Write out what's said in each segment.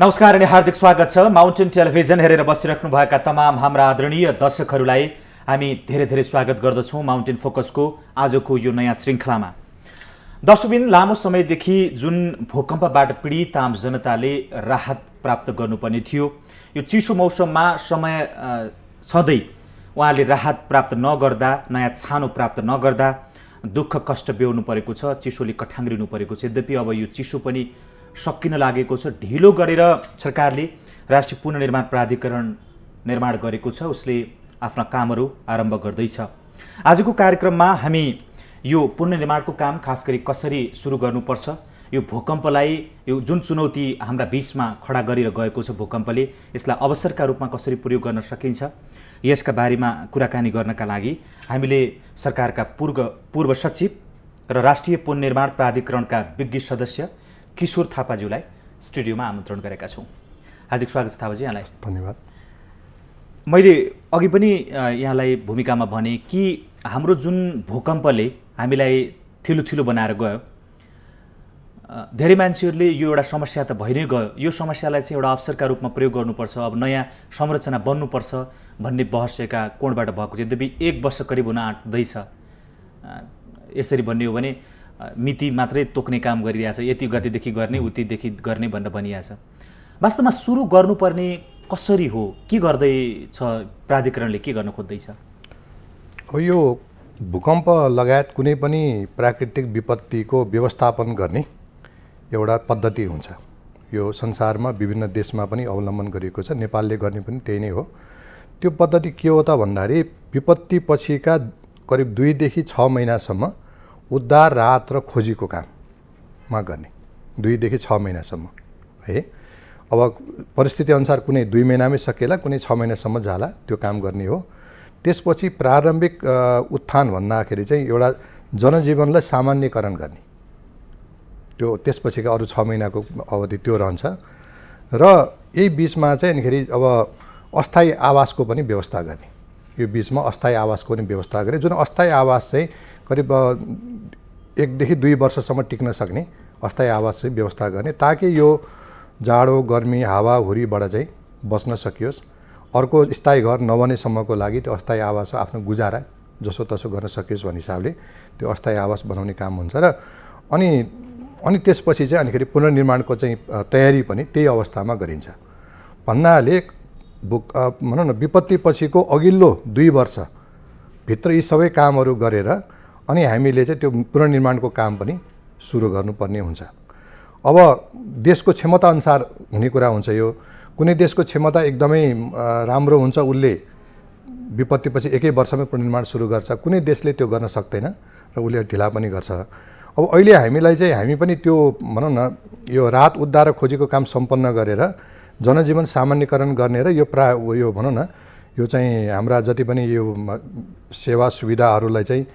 नमस्कार अनि हार्दिक स्वागत छ। माउन्टेन टेलिभिजन हेरेर बसिराख्नुभएका तमाम हाम्रा आदरणीय दर्शकहरूलाई हामी धेरै धेरै स्वागत गर्दछौँ माउन्टेन फोकसको आजको यो नयाँ श्रृङ्खलामा। दर्शकबिन, लामो समयदेखि जुन भूकम्पबाट पीडित आम जनताले राहत प्राप्त गर्नुपर्ने थियो, यो चिसो मौसममा समय सधैँ उहाँले राहत प्राप्त नगर्दा, नयाँ छानो प्राप्त नगर्दा दुःख कष्ट बेहोर्नु परेको छ, चिसोले कठाङ्ग्रिनु परेको छ। यद्यपि अब यो चिसो पनि सकिन लागेको छ। ढिलो गरेर सरकारले राष्ट्रिय पुनर्निर्माण प्राधिकरण निर्माण गरेको छ, उसले आफ्ना कामहरू आरम्भ गर्दैछ। आजको कार्यक्रममा हामी यो पुनर्निर्माणको काम खास गरी कसरी सुरु गर्नुपर्छ, यो भूकम्पलाई, यो जुन चुनौती हाम्रा बीचमा खडा गरेर गएको छ भूकम्पले, यसलाई अवसरका रूपमा कसरी प्रयोग गर्न सकिन्छ, यसका बारेमा कुराकानी गर्नका लागि हामीले सरकारका पूर्व सचिव र राष्ट्रिय पुनर्निर्माण प्राधिकरणका विज्ञ सदस्य किशोर थापाज्यूलाई स्टुडियोमा आमन्त्रण गरेका छौँ। हार्दिक स्वागत छ थापाजी, यहाँलाई धन्यवाद। मैले अघि पनि यहाँलाई भूमिकामा भने कि हाम्रो जुन भूकम्पले हामीलाई थिलो थिलो बनाएर गयो, धेरै मान्छेहरूले यो एउटा समस्या त भइ नै गयो, यो समस्यालाई चाहिँ एउटा अवसरका रूपमा प्रयोग गर्नुपर्छ, अब नयाँ संरचना बन्नुपर्छ भन्ने बहस एका कोणबाट भएको छ। यद्यपि 1 वर्ष करिब हुन आँट्दैछ। यसरी भन्ने हो भने मिति मात्रै तोक्ने काम गरिरहेछ, यति गतिदेखि गर्ने उतिदेखि गर्ने भनेर भनिरहेछ। वास्तवमा सुरु गर्नुपर्ने कसरी हो, के गर्दैछ प्राधिकरणले, के गर्न खोज्दैछ? अब यो भूकम्प लगायत कुनै पनि प्राकृतिक विपत्तिको व्यवस्थापन गर्ने एउटा पद्धति हुन्छ। यो संसारमा विभिन्न देशमा पनि अवलम्बन गरिएको छ, नेपालले गर्ने पनि त्यही नै हो। त्यो पद्धति के हो त भन्दाखेरि विपत्ति पछिका करिब 2 देखि 6 महिनासम्म उद्धार, राहत र खोजीको काममा गर्ने, 2 देखि 6 महिनासम्म है। अब परिस्थिति अनुसार कुनै 2 महिनामै सकेला, कुनै 6 महिनासम्म जाला, त्यो काम गर्ने हो। त्यसपछि प्रारम्भिक उत्थान भन्दाखेरि चाहिँ एउटा जनजीवनलाई सामान्यकरण गर्ने, त्यो त्यसपछिका अरू 6 महिनाको अवधि त्यो रहन्छ। र यही बिचमा चाहिँ अनिखेरि अब अस्थायी आवासको पनि व्यवस्था गर्ने, यो बिचमा अस्थायी आवासको पनि व्यवस्था गर्ने, जुन अस्थायी आवास चाहिँ करिब 1 देखि 2 वर्षसम्म टिक्न सक्ने अस्थायी आवास चाहिँ व्यवस्था गर्ने, ताकि यो जाडो गर्मी हावाहुरीबाट चाहिँ बच्न सकियोस्। अर्को स्थायी घर नबनेसम्मको लागि त्यो अस्थायी आवास आफ्नो गुजारा जसोतसो गर्न सकियोस् भन्ने हिसाबले त्यो अस्थायी आवास बनाउने काम हुन्छ। र अनि त्यसपछि चाहिँ अनिखेरि पुनर्निर्माणको चाहिँ तयारी पनि त्यही अवस्थामा गरिन्छ भन्नाले भनौँ न विपत्ति पछिको अघिल्लो 2 वर्षभित्र यी सबै कामहरू गरेर अनि हामीले चाहिँ त्यो पुनर्निर्माणको काम पनि सुरु गर्नुपर्ने हुन्छ। अब देशको क्षमता अनुसार हुने कुरा हुन्छ। यो कुनै देशको क्षमता एकदमै राम्रो हुन्छ, उसले विपत्तिपछि 1 वर्षमै पुनर्निर्माण सुरु गर्छ, कुनै देशले त्यो गर्न सक्दैन र उसले ढिला पनि गर्छ। अब अहिले हामीलाई चाहिँ हामी पनि त्यो भनौँ न यो राहत उद्धार र खोजीको काम सम्पन्न गरेर जनजीवन सामान्यकरण गर्ने र यो यो भनौँ न यो चाहिँ हाम्रा जति पनि यो सेवा सुविधाहरूलाई चाहिँ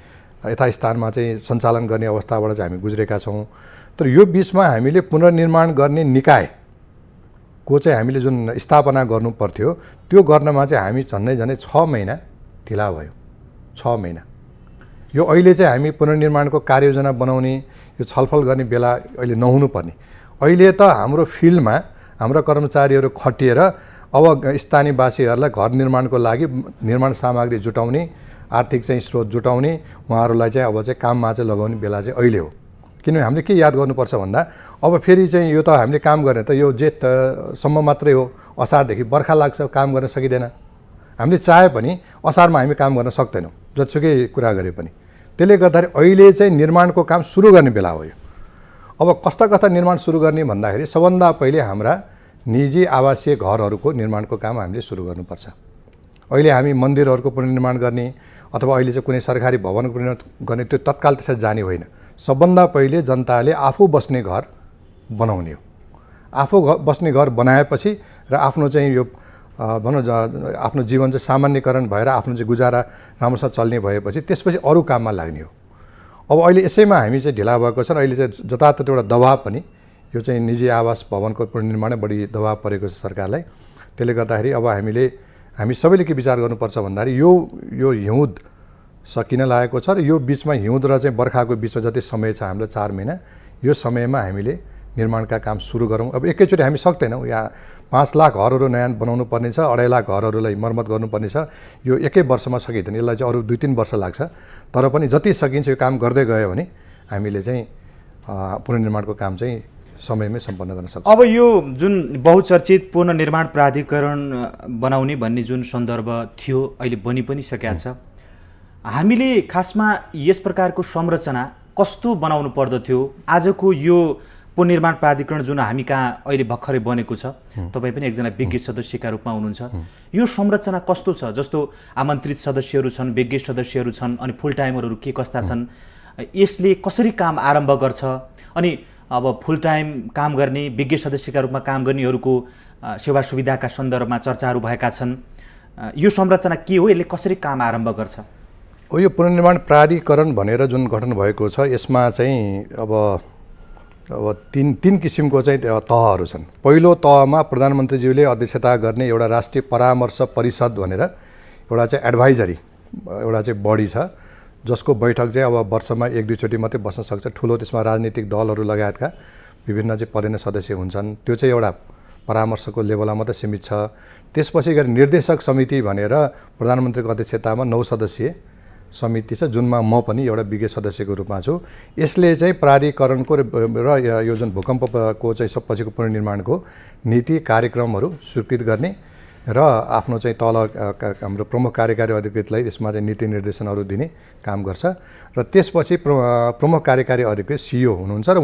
यथास्थानमा चाहिँ सञ्चालन गर्ने अवस्थाबाट चाहिँ हामी गुज्रेका छौँ। तर यो बिचमा हामीले पुनर्निर्माण गर्ने निकायको चाहिँ हामीले जुन स्थापना गर्नु पर्थ्यो त्यो गर्नमा चाहिँ हामी झन्डै 6 महिना ढिला भयो। 6 महिना यो अहिले चाहिँ हामी पुनर्निर्माणको कार्ययोजना बनाउने, यो छलफल गर्ने बेला अहिले नहुनुपर्ने। अहिले त हाम्रो फिल्डमा हाम्रा कर्मचारीहरू खटिएर अब स्थानीयवासीहरूलाई घर निर्माणको लागि निर्माण सामग्री जुटाउने, आर्थिक चाहिँ स्रोत जुटाउने, उहाँहरूलाई चाहिँ अब चाहिँ काममा चाहिँ लगाउने बेला चाहिँ अहिले हो। किनभने हामीले के याद गर्नुपर्छ भन्दा अब फेरि चाहिँ यो त हामीले काम गर्ने त यो जेठसम्म मात्रै हो, असारदेखि बर्खा लाग्छ, काम गर्न सकिँदैन। हामीले चाहे पनि असारमा हामी काम गर्न सक्दैनौँ जतिसुकै कुरा गरे पनि। त्यसले गर्दाखेरि अहिले चाहिँ निर्माणको काम सुरु गर्ने बेला हो यो। अब कस्ता निर्माण सुरु गर्ने भन्दाखेरि सबभन्दा पहिले हाम्रा निजी आवासीय घरहरूको निर्माणको काम हामीले सुरु गर्नुपर्छ। अहिले हामी मन्दिरहरूको पुनर्निर्माण गर्ने अथवा अहिले चाहिँ कुनै सरकारी भवनको पुनर्निर्माण गर्ने त्यो तत्काल त्यसरी जाने होइन। सबभन्दा पहिले जनताले आफू बस्ने घर बनाउने हो। आफू बस्ने घर बनाएपछि र आफ्नो चाहिँ यो भनौँ आफ्नो जीवन चाहिँ सामान्यकरण भएर आफ्नो चाहिँ गुजारा राम्रोसँग चल्ने भएपछि त्यसपछि अरू काममा लाग्ने हो। अब अहिले यसैमा हामी चाहिँ ढिला भएको छ र अहिले चाहिँ जताततै एउटा दबाब पनि यो चाहिँ निजी आवास भवनको पुनर्निर्माणै बढी दबाब परेको छ सरकारलाई। त्यसले गर्दाखेरि अब हामी सबैले के विचार गर्नुपर्छ भन्दाखेरि यो हिउँद सकिन लागेको छ र यो बिचमा हिउँद र चाहिँ बर्खाको बिचमा जति समय छ हाम्रो 4 महिना, यो समयमा हामीले निर्माणका काम सुरु गरौँ। अब एकैचोटि हामी सक्दैनौँ, यहाँ 5 लाख घरहरू नयाँ बनाउनु पर्ने छ, 2.5 लाख घरहरूलाई मर्मत गर्नुपर्ने छ। यो एकै वर्षमा सकिँदैन, यसलाई चाहिँ अरू 2-3 वर्ष लाग्छ। तर पनि जति सकिन्छ यो काम गर्दै गयो भने हामीले चाहिँ पुनर्निर्माणको काम चाहिँ समयमै सम्पन्न गर्न सक्छौँ। अब यो जुन बहुचर्चित पुनर्निर्माण प्राधिकरण बनाउने भन्ने जुन सन्दर्भ थियो अहिले बनि पनि सकेको छ, हामीले खासमा यस प्रकारको संरचना कस्तो बनाउनु पर्दथ्यो? आजको यो पुनर्निर्माण प्राधिकरण जुन हामी कहाँ अहिले भर्खरै बनेको छ, तपाईँ पनि एकजना विज्ञ सदस्यका रूपमा हुनुहुन्छ, यो संरचना कस्तो छ? जस्तो आमन्त्रित सदस्यहरू छन्, विज्ञ सदस्यहरू छन्, अनि फुल टाइमरहरू के कस्ता छन्, यसले कसरी काम आरम्भ गर्छ? अनि अब फुल टाइम काम गर्ने विज्ञ सदस्यका रूपमा काम गर्नेहरूको सेवा सुविधाका सन्दर्भमा चर्चाहरू भएका छन्। यो संरचना के हो, यसले कसरी काम आरम्भ गर्छ? यो पुनर्निर्माण प्राधिकरण भनेर जुन गठन भएको छ यसमा चाहिँ अब तीन किसिमको चाहिँ तहहरू छन्। पहिलो तहमा प्रधानमन्त्रीज्यूले अध्यक्षता गर्ने एउटा राष्ट्रिय परामर्श परिषद भनेर एउटा चाहिँ एडभाइजरी एउटा चाहिँ बडी छ, जसको बैठक चाहिँ अब वर्षमा 1-2 चोटि मात्रै बस्न सक्छ। ठुलो त्यसमा राजनीतिक दलहरू लगायतका विभिन्न चाहिँ पदेन सदस्य हुन्छन्। त्यो चाहिँ एउटा परामर्शको लेभलमा मात्रै सीमित छ। त्यसपछि गएर निर्देशक समिति भनेर प्रधानमन्त्रीको अध्यक्षतामा 9 सदस्यीय समिति छ, जुनमा म पनि एउटा विज्ञ सदस्यको रूपमा छु। यसले चाहिँ प्राधिकरणको र यो जुन भूकम्पको चाहिँ पछिको पुनर्निर्माणको नीति कार्यक्रमहरू स्वीकृत गर्ने र आफ्नो चाहिँ तल हाम्रो प्रमुख कार्यकारी अधिकृतलाई यसमा चाहिँ नीति निर्देशनहरू दिने काम गर्छ। र त्यसपछि प्रमुख कार्यकारी अधिकृत CEO हुनुहुन्छ र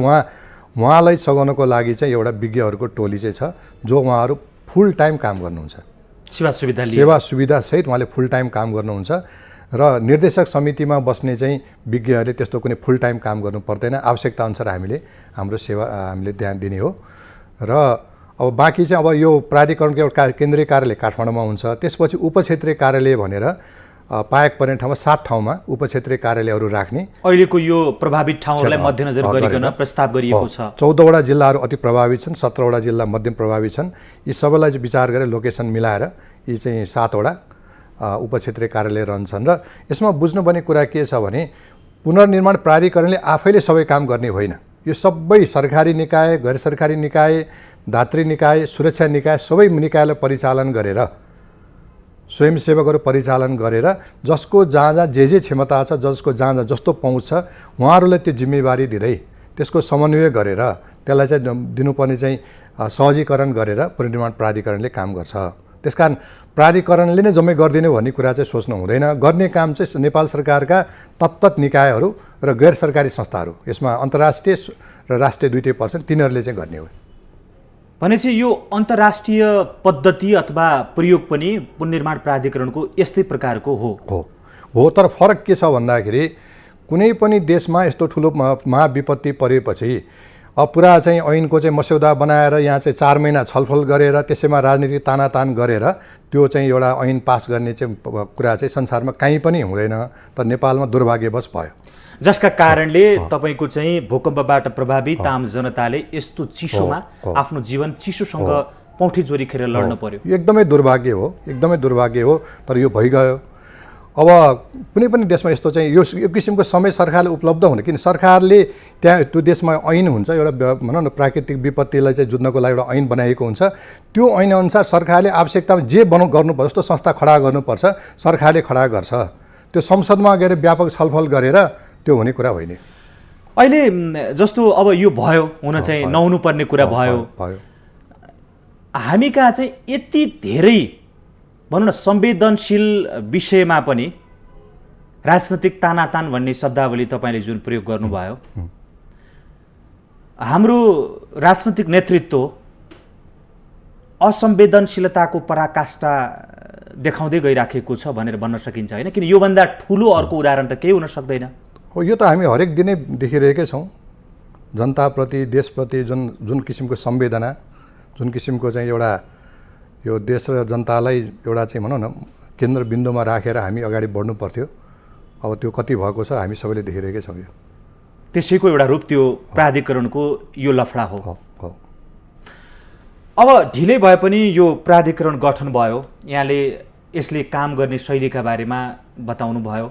उहाँलाई सघाउनको लागि चाहिँ एउटा विज्ञहरूको टोली चाहिँ छ, जो उहाँहरू फुल टाइम काम गर्नुहुन्छ। सेवा सुविधा सहित उहाँले फुल टाइम काम गर्नुहुन्छ। र निर्देशक समितिमा बस्ने चाहिँ विज्ञहरूले त्यस्तो कुनै फुल टाइम काम गर्नु पर्दैन, आवश्यकता अनुसार हाम्रो सेवा हामीले ध्यान दिने हो। र अब बाँकी चाहिँ अब यो प्राधिकरणको एउटा केन्द्रीय कार्यालय काठमाडौँमा हुन्छ। त्यसपछि उपक्षेत्रीय कार्यालय भनेर पाएक पर्ने ठाउँमा 7 ठाउँमा उपक्षेत्रीय कार्यालयहरू राख्ने अहिलेको यो प्रभावित ठाउँहरूलाई मध्यनजर गरिकन प्रस्ताव गरिएको छ। 14वटा जिल्लाहरू अति प्रभावित छन्, 17वटा जिल्ला मध्यम प्रभावित छन्। यी सबैलाई चाहिँ विचार गरेर लोकेसन मिलाएर यी चाहिँ 7वटा उपक्षेत्रीय कार्यालय रहन्छन्। र यसमा बुझ्नुपर्ने कुरा के छ भने पुनर्निर्माण प्राधिकरणले आफैले सबै काम गर्ने होइन। यो सबै सरकारी निकाय, गैर सरकारी निकाय, दात्री निकाय, सुरक्षा निकाय सबै निकायलाई परिचालन गरेर, स्वयंसेवकहरू परिचालन गरेर जसको जहाँ जे क्षमता छ, जसको जहाँ जस्तो पहुँच छ उहाँहरूलाई त्यो जिम्मेवारी दिँदै त्यसको समन्वय गरेर त्यसलाई चाहिँ दिनुपर्ने चाहिँ सहजीकरण गरेर पुनर्निर्माण प्राधिकरणले काम गर्छ। त्यसकारण प्राधिकरणले नै जम्मै गरिदिने भन्ने कुरा चाहिँ सोच्नु हुँदैन। गर्ने काम चाहिँ नेपाल सरकारका तत्त निकायहरू र गैर सरकारी संस्थाहरू, यसमा अन्तर्राष्ट्रिय र राष्ट्रिय दुईटै पर्छन्, तिनीहरूले चाहिँ गर्ने हो। भनेपछि यो अन्तर्राष्ट्रिय पद्धति अथवा प्रयोग पनि पुनर्निर्माण प्राधिकरणको यस्तै प्रकारको हो। तर फरक के छ भन्दाखेरि कुनै पनि देशमा यस्तो ठुलो महाविपत्ति परेपछि अब पुरा चाहिँ ऐनको चाहिँ मस्यौदा बनाएर यहाँ चाहिँ 4 महिना छलफल गरेर त्यसैमा राजनीतिक तानातान गरेर त्यो चाहिँ एउटा ऐन पास गर्ने चाहिँ कुरा चाहिँ संसारमा कहीँ पनि हुँदैन। तर नेपालमा दुर्भाग्यवश भयो, जसका कारणले तपाईको चाहिँ भूकम्पबाट प्रभावित आम जनताले यस्तो चिसोमा आफ्नो जीवन चिसोसँग पौठी जोरी खेर लड्न पर्यो। एकदमै दुर्भाग्य हो, एकदमै दुर्भाग्य हो। तर यो भइगयो। अब कुनै पनि देशमा यस्तो चाहिँ यो किसिमको समय सरकारले उपलब्ध हुने, किन सरकारले त्यहाँ त्यो देशमा ऐन हुन्छ, एउटा भनौँ न प्राकृतिक विपत्तिलाई चाहिँ जुझ्नको लागि एउटा ऐन बनाएको हुन्छ। त्यो ऐनअनुसार सरकारले आवश्यकतामा जे गर्नुपर्छ, जस्तो संस्था खडा गर्नुपर्छ सरकारले खडा गर्छ। त्यो संसदमा गएर व्यापक छलफल गरेर त्यो हुने कुरा होइन। अहिले जस्तो अब यो भयो, हुन चाहिँ नहुनुपर्ने कुरा भयो। हामी कहाँ चाहिँ यति धेरै भनौँ न संवेदनशील विषयमा पनि राजनैतिक तानातान भन्ने शब्दावली तपाईँले जुन प्रयोग गर्नुभयो, हाम्रो राजनैतिक नेतृत्व असंवेदनशीलताको पराकाष्ठा देखाउँदै गइराखेको छ भनेर भन्न सकिन्छ होइन? किन योभन्दा ठुलो अर्को उदाहरण त केही हुन सक्दैन। हो, यो त हामी हरेक दिनै देखिरहेकै छौँ। जनताप्रति, देशप्रति जुन किसिमको संवेदना, जुन किसिमको चाहिँ एउटा यो देश र जनतालाई एउटा चाहिँ भनौँ न केन्द्रबिन्दुमा राखेर हामी अगाडि बढ्नु पर्थ्यो। अब त्यो कति भएको छ हामी सबैले देखिरहेकै छौँ। यो त्यसैको एउटा रूप त्यो प्राधिकरणको यो लफडा हो। अब ढिलै भए पनि यो प्राधिकरण गठन भयो, यहाँले यसले काम गर्ने शैलीका बारेमा बताउनु भयो।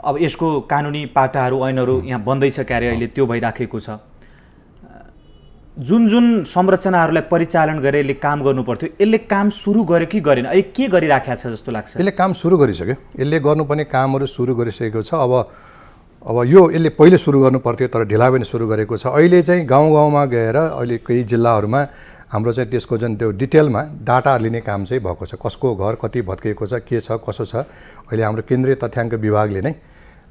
अब यसको कानुनी पाटाहरू, ऐनहरू यहाँ बन्दैछ क्यारे, अहिले त्यो भइराखेको छ। जुन जुन संरचनाहरूलाई परिचालन गरेर यसले काम गर्नु पर्थ्यो यसले काम सुरु गर्यो कि गरेन, अहिले के गरिराखेको छ जस्तो लाग्छ? यसले काम सुरु गरिसक्यो, यसले गर्नुपर्ने कामहरू सुरु गरिसकेको छ। अब यो यसले पहिले सुरु गर्नु पर्थ्यो तर ढिला पनि सुरु गरेको छ। अहिले चाहिँ गाउँ गाउँमा गएर अहिले केही जिल्लाहरूमा हाम्रो चाहिँ त्यसको जुन त्यो डिटेलमा डाटा लिने काम चाहिँ भएको छ, कसको घर कति भत्किएको छ, के छ कसो छ। अहिले हाम्रो केन्द्रीय तथ्याङ्क विभागले नै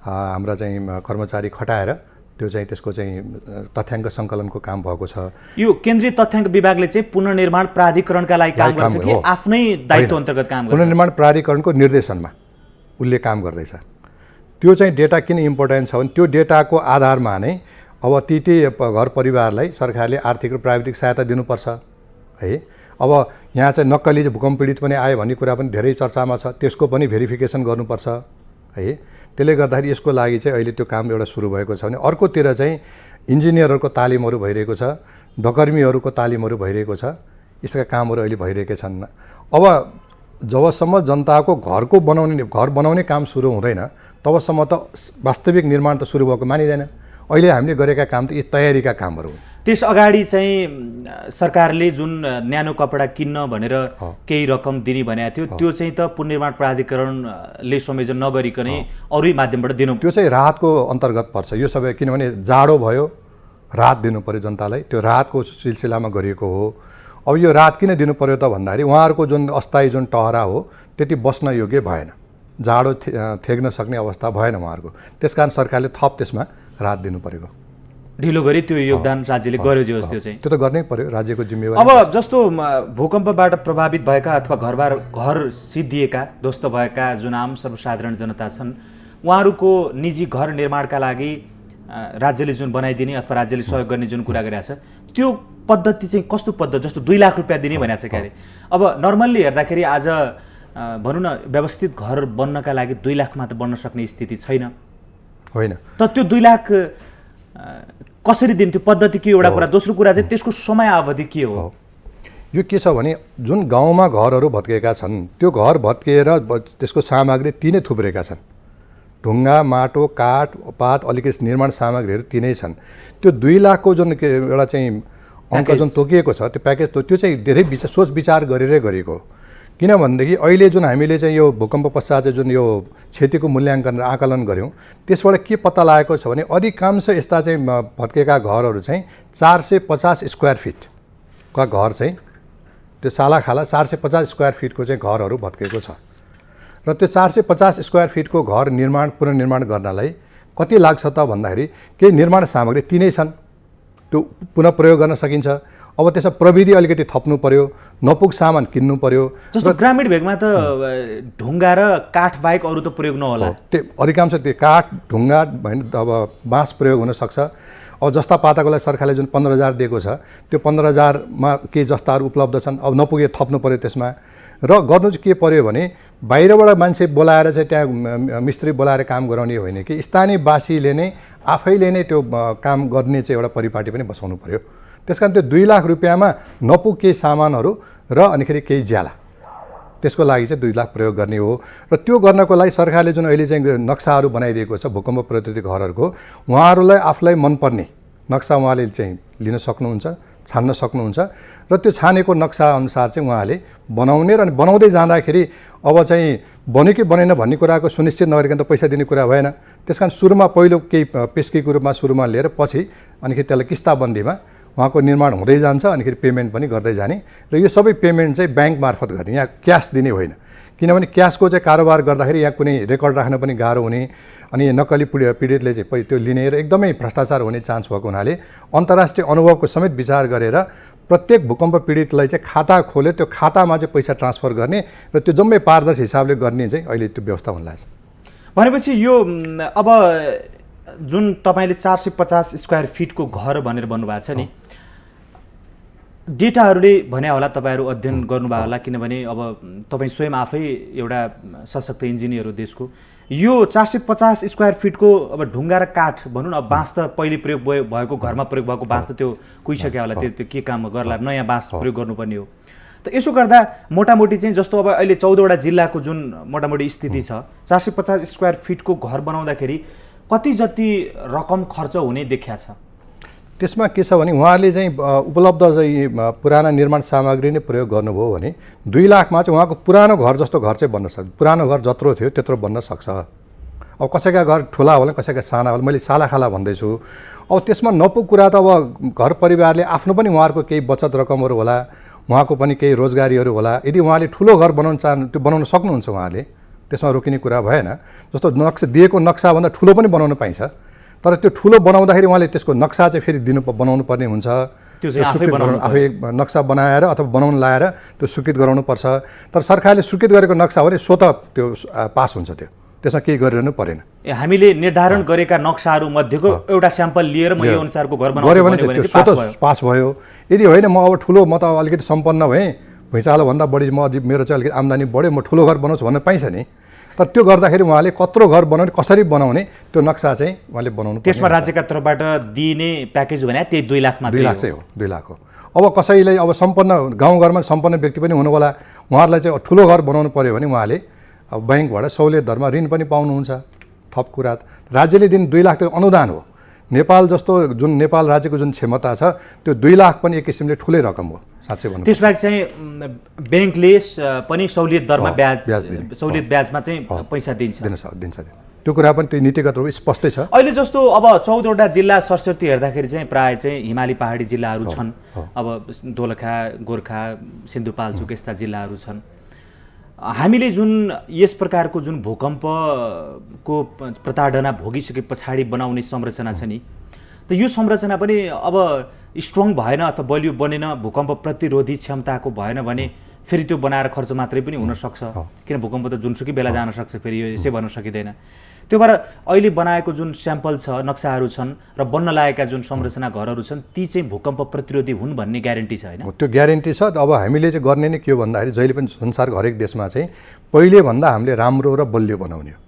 हाम्रा चाहिँ कर्मचारी खटाएर त्यो चाहिँ त्यसको चाहिँ तथ्याङ्क सङ्कलनको काम भएको छ। यो केन्द्रीय तथ्याङ्क विभागले चाहिँ पुनर्निर्माण प्राधिकरणका लागि काम गर्छ कि आफ्नै दायित्व अन्तर्गत काम गर्छ? पुनर्निर्माण प्राधिकरणको निर्देशनमा उसले काम गर्दैछ। त्यो चाहिँ डेटा किन इम्पोर्टेन्ट छ भने त्यो डेटाको आधारमा नै अब ती घर परिवारलाई सरकारले आर्थिक र प्राविधिक सहायता दिनुपर्छ है। अब यहाँ चाहिँ नक्कली भूकम्प पीडित पनि आयो भन्ने कुरा पनि धेरै चर्चामा छ, त्यसको पनि भेरिफिकेसन गर्नुपर्छ है। त्यसले गर्दाखेरि यसको लागि चाहिँ अहिले त्यो काम एउटा सुरु भएको छ भने अर्कोतिर चाहिँ इन्जिनियरहरूको तालिमहरू भइरहेको छ, डकर्मीहरूको तालिमहरू भइरहेको छ, यसका कामहरू अहिले भइरहेका छन्। अब जबसम्म जनताको घर बनाउने काम सुरु हुँदैन तबसम्म त वास्तविक निर्माण त सुरु भएको मानिँदैन। अहिले हामीले गरेका काम त यी तयारीका कामहरू हुन्। त्यस अगाडि चाहिँ सरकारले जुन न्यानो कपडा किन्न भनेर केही रकम दिने भनेको थियो, त्यो चाहिँ त पुनर्निर्माण प्राधिकरणले संयोजन नगरिकनै अरू माध्यमबाट दिनु, त्यो चाहिँ राहतको अन्तर्गत पर्छ यो सबै। किनभने जाडो भयो, राहत दिनु पर्यो जनतालाई, त्यो राहतको सिलसिलामा गरिएको हो। अब यो राहत किन दिनु पर्यो त भन्दाखेरि उहाँहरूको जुन अस्थायी जुन टहरा हो त्यति बस्न योग्य भएन, जाडो थेग्न सक्ने अवस्था भएन उहाँहरूको, त्यसकारण सरकारले थप त्यसमा राहत दिनु परेको। ढिलो गरी त्यो योगदान राज्यले गर्यो जे होस्, त्यो चाहिँ त्यो त गर्नै पर्यो, राज्यको जिम्मेवारी। अब जस्तो भूकम्पबाट प्रभावित भएका अथवा घर सिद्धिएका ध्वस्त भएका जुन आम सर्वसाधारण जनता छन् उहाँहरूको निजी घर निर्माणका लागि राज्यले जुन बनाइदिने अथवा राज्यले सहयोग गर्ने जुन कुरा गरिरहेको छ त्यो पद्धति चाहिँ कस्तो पद्धति? जस्तो 2 लाख रुपियाँ दिने भनेको छ क्यारे। अब नर्मल्ली हेर्दाखेरि आज भनौँ न व्यवस्थित घर बन्नका लागि 2 लाखमा त बन्न सक्ने स्थिति छैन होइन। त त्यो 2 लाख कसरी दिन्थ्यो? पद्धति के एउटा कुरा, दोस्रो कुरा चाहिँ त्यसको समय अवधि के हो? यो के छ भने जुन गाउँमा घरहरू भत्केका छन् त्यो घर भत्किएर त्यसको सामग्री तिनै थुप्रेका छन्, ढुङ्गा माटो काठ पात अलिकति निर्माण सामग्रीहरू तिनै छन्। त्यो 2 लाखको जुन एउटा चाहिँ अङ्क जुन तोकिएको छ त्यो प्याकेज त्यो चाहिँ धेरै सोच विचार गरेरै गरेको हो। किनभनेदेखि अहिले जुन हामीले चाहिँ यो भूकम्प पश्चात जुन यो क्षतिको मूल्याङ्कन र आकलन गऱ्यौँ त्यसबाट के पत्ता लागेको छ भने अधिकांश यस्ता चाहिँ भत्केका घरहरू चाहिँ 450 स्क्वायर फिटका घर चाहिँ त्यो सालाखाला 450 स्क्वायर फिटको चाहिँ घरहरू भत्केको छ। र त्यो 450 स्क्वायर फिटको घर पुनर्निर्माण गर्नलाई कति लाग्छ त भन्दाखेरि केही निर्माण सामग्री तिनै छन्, त्यो पुनः प्रयोग गर्न सकिन्छ। अब त्यसमा प्रविधि अलिकति थप्नु पर्यो, नपुग सामान किन्नु पर्यो। जस्तो ग्रामीण भेगमा त ढुङ्गा र काठ बाहेक अरू त प्रयोग नहोला, त्यो अधिकांश त्यो काठ ढुङ्गा होइन, अब बाँस प्रयोग हुनसक्छ। अब जस्ता पाताको लागि सरकारले जुन 15,000 दिएको छ त्यो 15,000मा केही जस्ताहरू उपलब्ध छन्, अब नपुगे थप्नु पर्यो त्यसमा। र गर्नु चाहिँ के पर्यो भने बाहिरबाट मान्छे बोलाएर चाहिँ त्यहाँ मिस्त्री बोलाएर काम गराउने होइन कि स्थानीयवासीले नै आफैले नै त्यो काम गर्ने चाहिँ एउटा परिपाटी पनि बसाउनु पर्यो। त्यसकारण त्यो 2 लाख रुपियाँमा नपुग केही सामानहरू र अनिखेरि केही ज्याला, त्यसको लागि चाहिँ 2 लाख प्रयोग गर्ने हो। र त्यो गर्नको लागि सरकारले जुन अहिले चाहिँ नक्साहरू बनाइदिएको छ भूकम्प प्रतिरोधी घरहरूको, उहाँहरूलाई आफूलाई मनपर्ने नक्सा उहाँले चाहिँ लिन सक्नुहुन्छ, छान्न सक्नुहुन्छ। र त्यो छानेको नक्सा अनुसार चाहिँ उहाँले बनाउने र बनाउँदै जाँदाखेरि अब चाहिँ बन्यो कि बनेन भन्ने कुराको सुनिश्चित नगरिकन त पैसा दिने कुरा भएन। त्यसकारण सुरुमा पहिलो केही पेस्कीको रूपमा सुरुमा लिएर पछि अनिखेरि त्यसलाई किस्ताबन्दीमा उहाँको निर्माण हुँदै जान्छ, अनिखेरि पेमेन्ट पनि गर्दै जाने। र यो सबै पेमेन्ट चाहिँ ब्याङ्क मार्फत गर्ने, यहाँ क्यास दिने होइन। किनभने क्यासको चाहिँ कारोबार गर्दाखेरि यहाँ कुनै रेकर्ड राख्न पनि गाह्रो हुने, अनि नक्कली पीडितले चाहिँ त्यो लिने र एकदमै भ्रष्टाचार हुने चान्स भएको हुनाले अन्तर्राष्ट्रिय अनुभवको समेत विचार गरेर प्रत्येक भूकम्प पीडितलाई चाहिँ खाता खोले, त्यो खातामा चाहिँ पैसा ट्रान्सफर गर्ने र त्यो जम्मै पारदर्शी हिसाबले गर्ने चाहिँ अहिले त्यो व्यवस्था हुन लाग्छ। भनेपछि यो अब जुन तपाईँले 450 स्क्वायर फिटको घर भनेर भन्नुभएको छ नि, डेटाहरूले भने होला तपाईँहरू अध्ययन गर्नुभयो होला, किनभने अब तपाईँ स्वयं आफै एउटा सशक्त इन्जिनियर हो देशको। यो 450 स्क्वायर फिटको अब ढुङ्गा र काठ भनौँ न, अब बाँस त पहिले प्रयोग भएको घरमा प्रयोग भएको बाँस त त्यो कुहिसक्यो होला, त्यो के काम गर्ला, नयाँ बाँस प्रयोग गर्नुपर्ने हो। त यसो गर्दा मोटामोटी चाहिँ जस्तो अब अहिले 14वटा जिल्लाको जुन मोटामोटी स्थिति छ, 450 स्क्वायर फिटको घर बनाउँदाखेरि कति जति रकम खर्च हुने देखिया छ? त्यसमा के छ भने उहाँले चाहिँ उपलब्ध चाहिँ पुराना निर्माण सामग्री नै प्रयोग गर्नुभयो भने 2 लाखमा चाहिँ उहाँको पुरानो घर जस्तो घर चाहिँ बन्न सक्छ। पुरानो घर जत्रो थियो त्यत्रो बन्न सक्छ। अब कसैका घर ठुला होला, कसैका साना होला, मैले सालाखाला भन्दैछु। अब त्यसमा नपुग कुरा त अब घर परिवारले आफ्नो पनि उहाँहरूको केही बचत रकमहरू होला, उहाँको पनि केही रोजगारीहरू होला। यदि उहाँले ठुलो घर बनाउन चाहनु त्यो बनाउन सक्नुहुन्छ उहाँले, त्यसमा रोकिने कुरा भएन। जस्तो नक्सा दिएको नक्साभन्दा ठुलो पनि बनाउन पाइन्छ, तर त्यो ठुलो बनाउँदाखेरि उहाँले त्यसको नक्सा चाहिँ फेरि बनाउनु पर्ने हुन्छ। त्यो चाहिँ आफै नक्सा बनाएर अथवा बनाउन लाएर त्यो स्वीकृत गराउनुपर्छ। तर सरकारले स्वीकृत गरेको नक्सा हो भने स्वतः त्यो पास हुन्छ, त्यसमा केही गरिरहनु परेन। हामीले निर्धारण गरेका नक्साहरू मध्येको एउटा स्याम्पल लिएर म यो अनुसारको घर बनाउँछु भने त्यो स्वतः पास भयो। यदि होइन म अब ठुलो, म त अलिकति सम्पन्न भएँ, भुइँचालोभन्दा बढी म मेरो चाहिँ अलिकति आम्दानी बढ्यो, म ठुलो घर बनाउँछु भन्न पाइन्छ नि। तर त्यो गर्दाखेरि उहाँले कत्रो घर बनाउने, कसरी बनाउने त्यो नक्सा चाहिँ उहाँले बनाउनु पर्छ। त्यसमा राज्यका तर्फबाट दिने प्याकेज भने त्यही 2 लाख मात्र 2 लाख चाहिँ हो, 2 लाख हो। अब कसैलाई अब सम्पन्न गाउँघरमा सम्पन्न व्यक्ति पनि हुनु होला, उहाँहरूलाई चाहिँ ठुलो घर बनाउनु पर्यो भने उहाँले अब ब्याङ्कबाट सहुलियत दरमा ऋण पनि पाउनुहुन्छ। थप कुरा राज्यले दिने 2 लाख त्यो अनुदान हो। नेपाल जस्तो जुन नेपाल राज्यको जुन क्षमता छ त्यो 2 लाख पनि एक किसिमले ठुलै रकम हो साँच्चै भन्नु। त्यसबाहेक चाहिँ ब्याङ्कले पनि सहुलियत दरमा सहुलियत ब्याजमा चाहिँ पैसा दिन्छ। त्यो कुरा पनि त्यो नीतिगत रूपमा स्पष्टै छ। अहिले जस्तो अब 14वटा जिल्ला सरस्वती हेर्दाखेरि चाहिँ प्राय चाहिँ हिमाली पहाडी जिल्लाहरू छन्। अब दोलखा, गोर्खा, सिन्धुपाल्चोक यस्ता जिल्लाहरू छन्। हामीले जुन यस प्रकारको जुन भूकम्पको प्रताडना भोगिसके पछाडि बनाउने संरचना छ नि, त यो संरचना पनि अब स्ट्रङ भएन अथवा बलियो बनेन, भूकम्प प्रतिरोधी क्षमताको भएन भने फेरि त्यो बनाएर खर्च मात्रै पनि हुनसक्छ। किन भूकम्प त जुनसुकै बेला जान सक्छ, फेरि यो यसै भन्न सकिँदैन। त्यो भएर अहिले बनाएको जुन स्याम्पल छ, नक्साहरू छन् र बन्न लागेका जुन संरचना घरहरू छन् ती चाहिँ भूकम्प प्रतिरोधी हुन् भन्ने ग्यारेन्टी छ होइन? त्यो ग्यारेन्टी छ। अब हामीले चाहिँ गर्ने नै के हो भन्दाखेरि जहिले पनि संसारको हरेक देशमा चाहिँ पहिलेभन्दा हामीले राम्रो र बलियो बनाउने हो।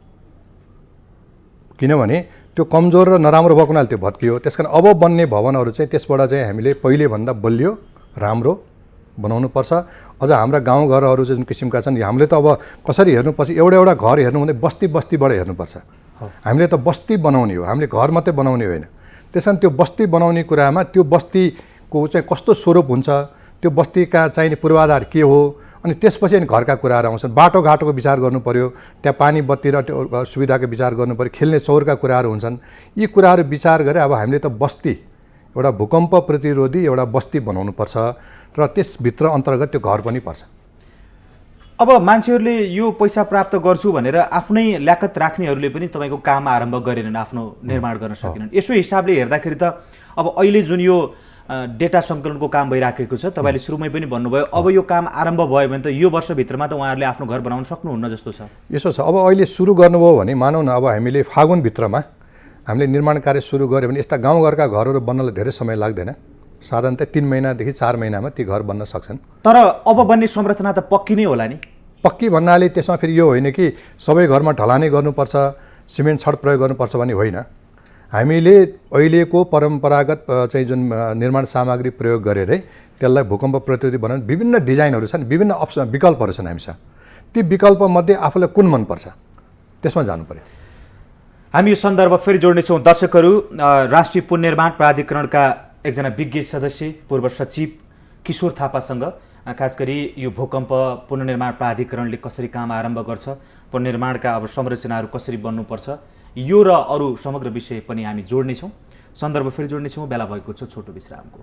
किनभने त्यो कमजोर र नराम्रो भएको हुनाले त्यो भत्कियो। त्यस कारण अब बन्ने भवनहरू चाहिँ त्यसबाट चाहिँ हामीले पहिलेभन्दा बलियो राम्रो बनाउनुपर्छ। अझ हाम्रा गाउँघरहरू जुन किसिमका छन्, हामीले त अब कसरी हेर्नुपर्छ, एउटा घर हेर्नु भने बस्तीबाट हेर्नुपर्छ। हामीले त बस्ती बनाउने हो, हामीले घर मात्रै बनाउने होइन। त्यस कारण त्यो बस्ती बनाउने कुरामा त्यो बस्तीको चाहिँ कस्तो स्वरूप हुन्छ, त्यो बस्तीका चाहिने पूर्वाधार के हो, अनि त्यसपछि अनि घरका कुराहरू आउँछन्। बाटोघाटोको विचार गर्नु पर्यो, त्यहाँ पानी बत्ती र त्यो सुविधाको विचार गर्नु पर्यो, खेल्ने चौरका कुराहरू हुन्छन्। यी कुराहरू विचार गरे अब हामीले त बस्ती एउटा भूकम्प प्रतिरोधी एउटा बस्ती बनाउनुपर्छ र त्यसभित्र अन्तर्गत त्यो घर पनि पर्छ। अब मान्छेहरूले यो पैसा प्राप्त गर्छु भनेर आफ्नै ल्याकत राख्नेहरूले पनि तपाईँको काम आरम्भ गरेनन्, आफ्नो निर्माण गर्न सकेनन्। यसो हिसाबले हेर्दाखेरि त अब अहिले जुन यो डेटा सङ्कलनको काम भइराखेको छ, तपाईँले सुरुमै पनि भन्नुभयो, अब यो काम आरम्भ भयो भने त यो वर्षभित्रमा त उहाँहरूले आफ्नो घर बनाउन सक्नुहुन्न जस्तो छ। यसो छ, अब अहिले सुरु गर्नुभयो भने मानौँ न, अब हामीले फागुनभित्रमा हामीले निर्माण कार्य सुरु गऱ्यो भने यस्ता गाउँघरका घरहरू बन्नलाई धेरै समय लाग्दैन। साधारणतः 3 महिनादेखि 4 महिनामा ती घर बन्न सक्छन्। तर अब बन्ने संरचना त पक्की नै होला नि? पक्की भन्नाले त्यसमा फेरि यो होइन कि सबै घरमा ढलानै गर्नुपर्छ, सिमेन्ट छड प्रयोग गर्नुपर्छ भन्ने होइन। हामीले अहिलेको परम्परागत चाहिँ जुन निर्माण सामग्री प्रयोग गरेरै त्यसलाई भूकम्प प्रतिरोधी बनाउने विभिन्न डिजाइनहरू छन्, विभिन्न विकल्पहरू छन् हामीसँग। ती विकल्पमध्ये आफूलाई कुन मनपर्छ त्यसमा जानु पर्यो। हामी यो सन्दर्भ फेरि जोड्नेछौँ। दर्शकहरू, राष्ट्रिय पुनर्निर्माण प्राधिकरणका एकजना विज्ञ सदस्य पूर्व सचिव किशोर थापासँग खास गरी यो भूकम्प पुनर्निर्माण प्राधिकरणले कसरी काम आरम्भ गर्छ, पुनर्निर्माणका अब संरचनाहरू कसरी बन्नुपर्छ, यो र अरू समग्र विषय पनि हामी जोड्नेछौँ। सन्दर्भ फेरि जोड्नेछौँ। बेला भएको छ छोटो विश्रामको।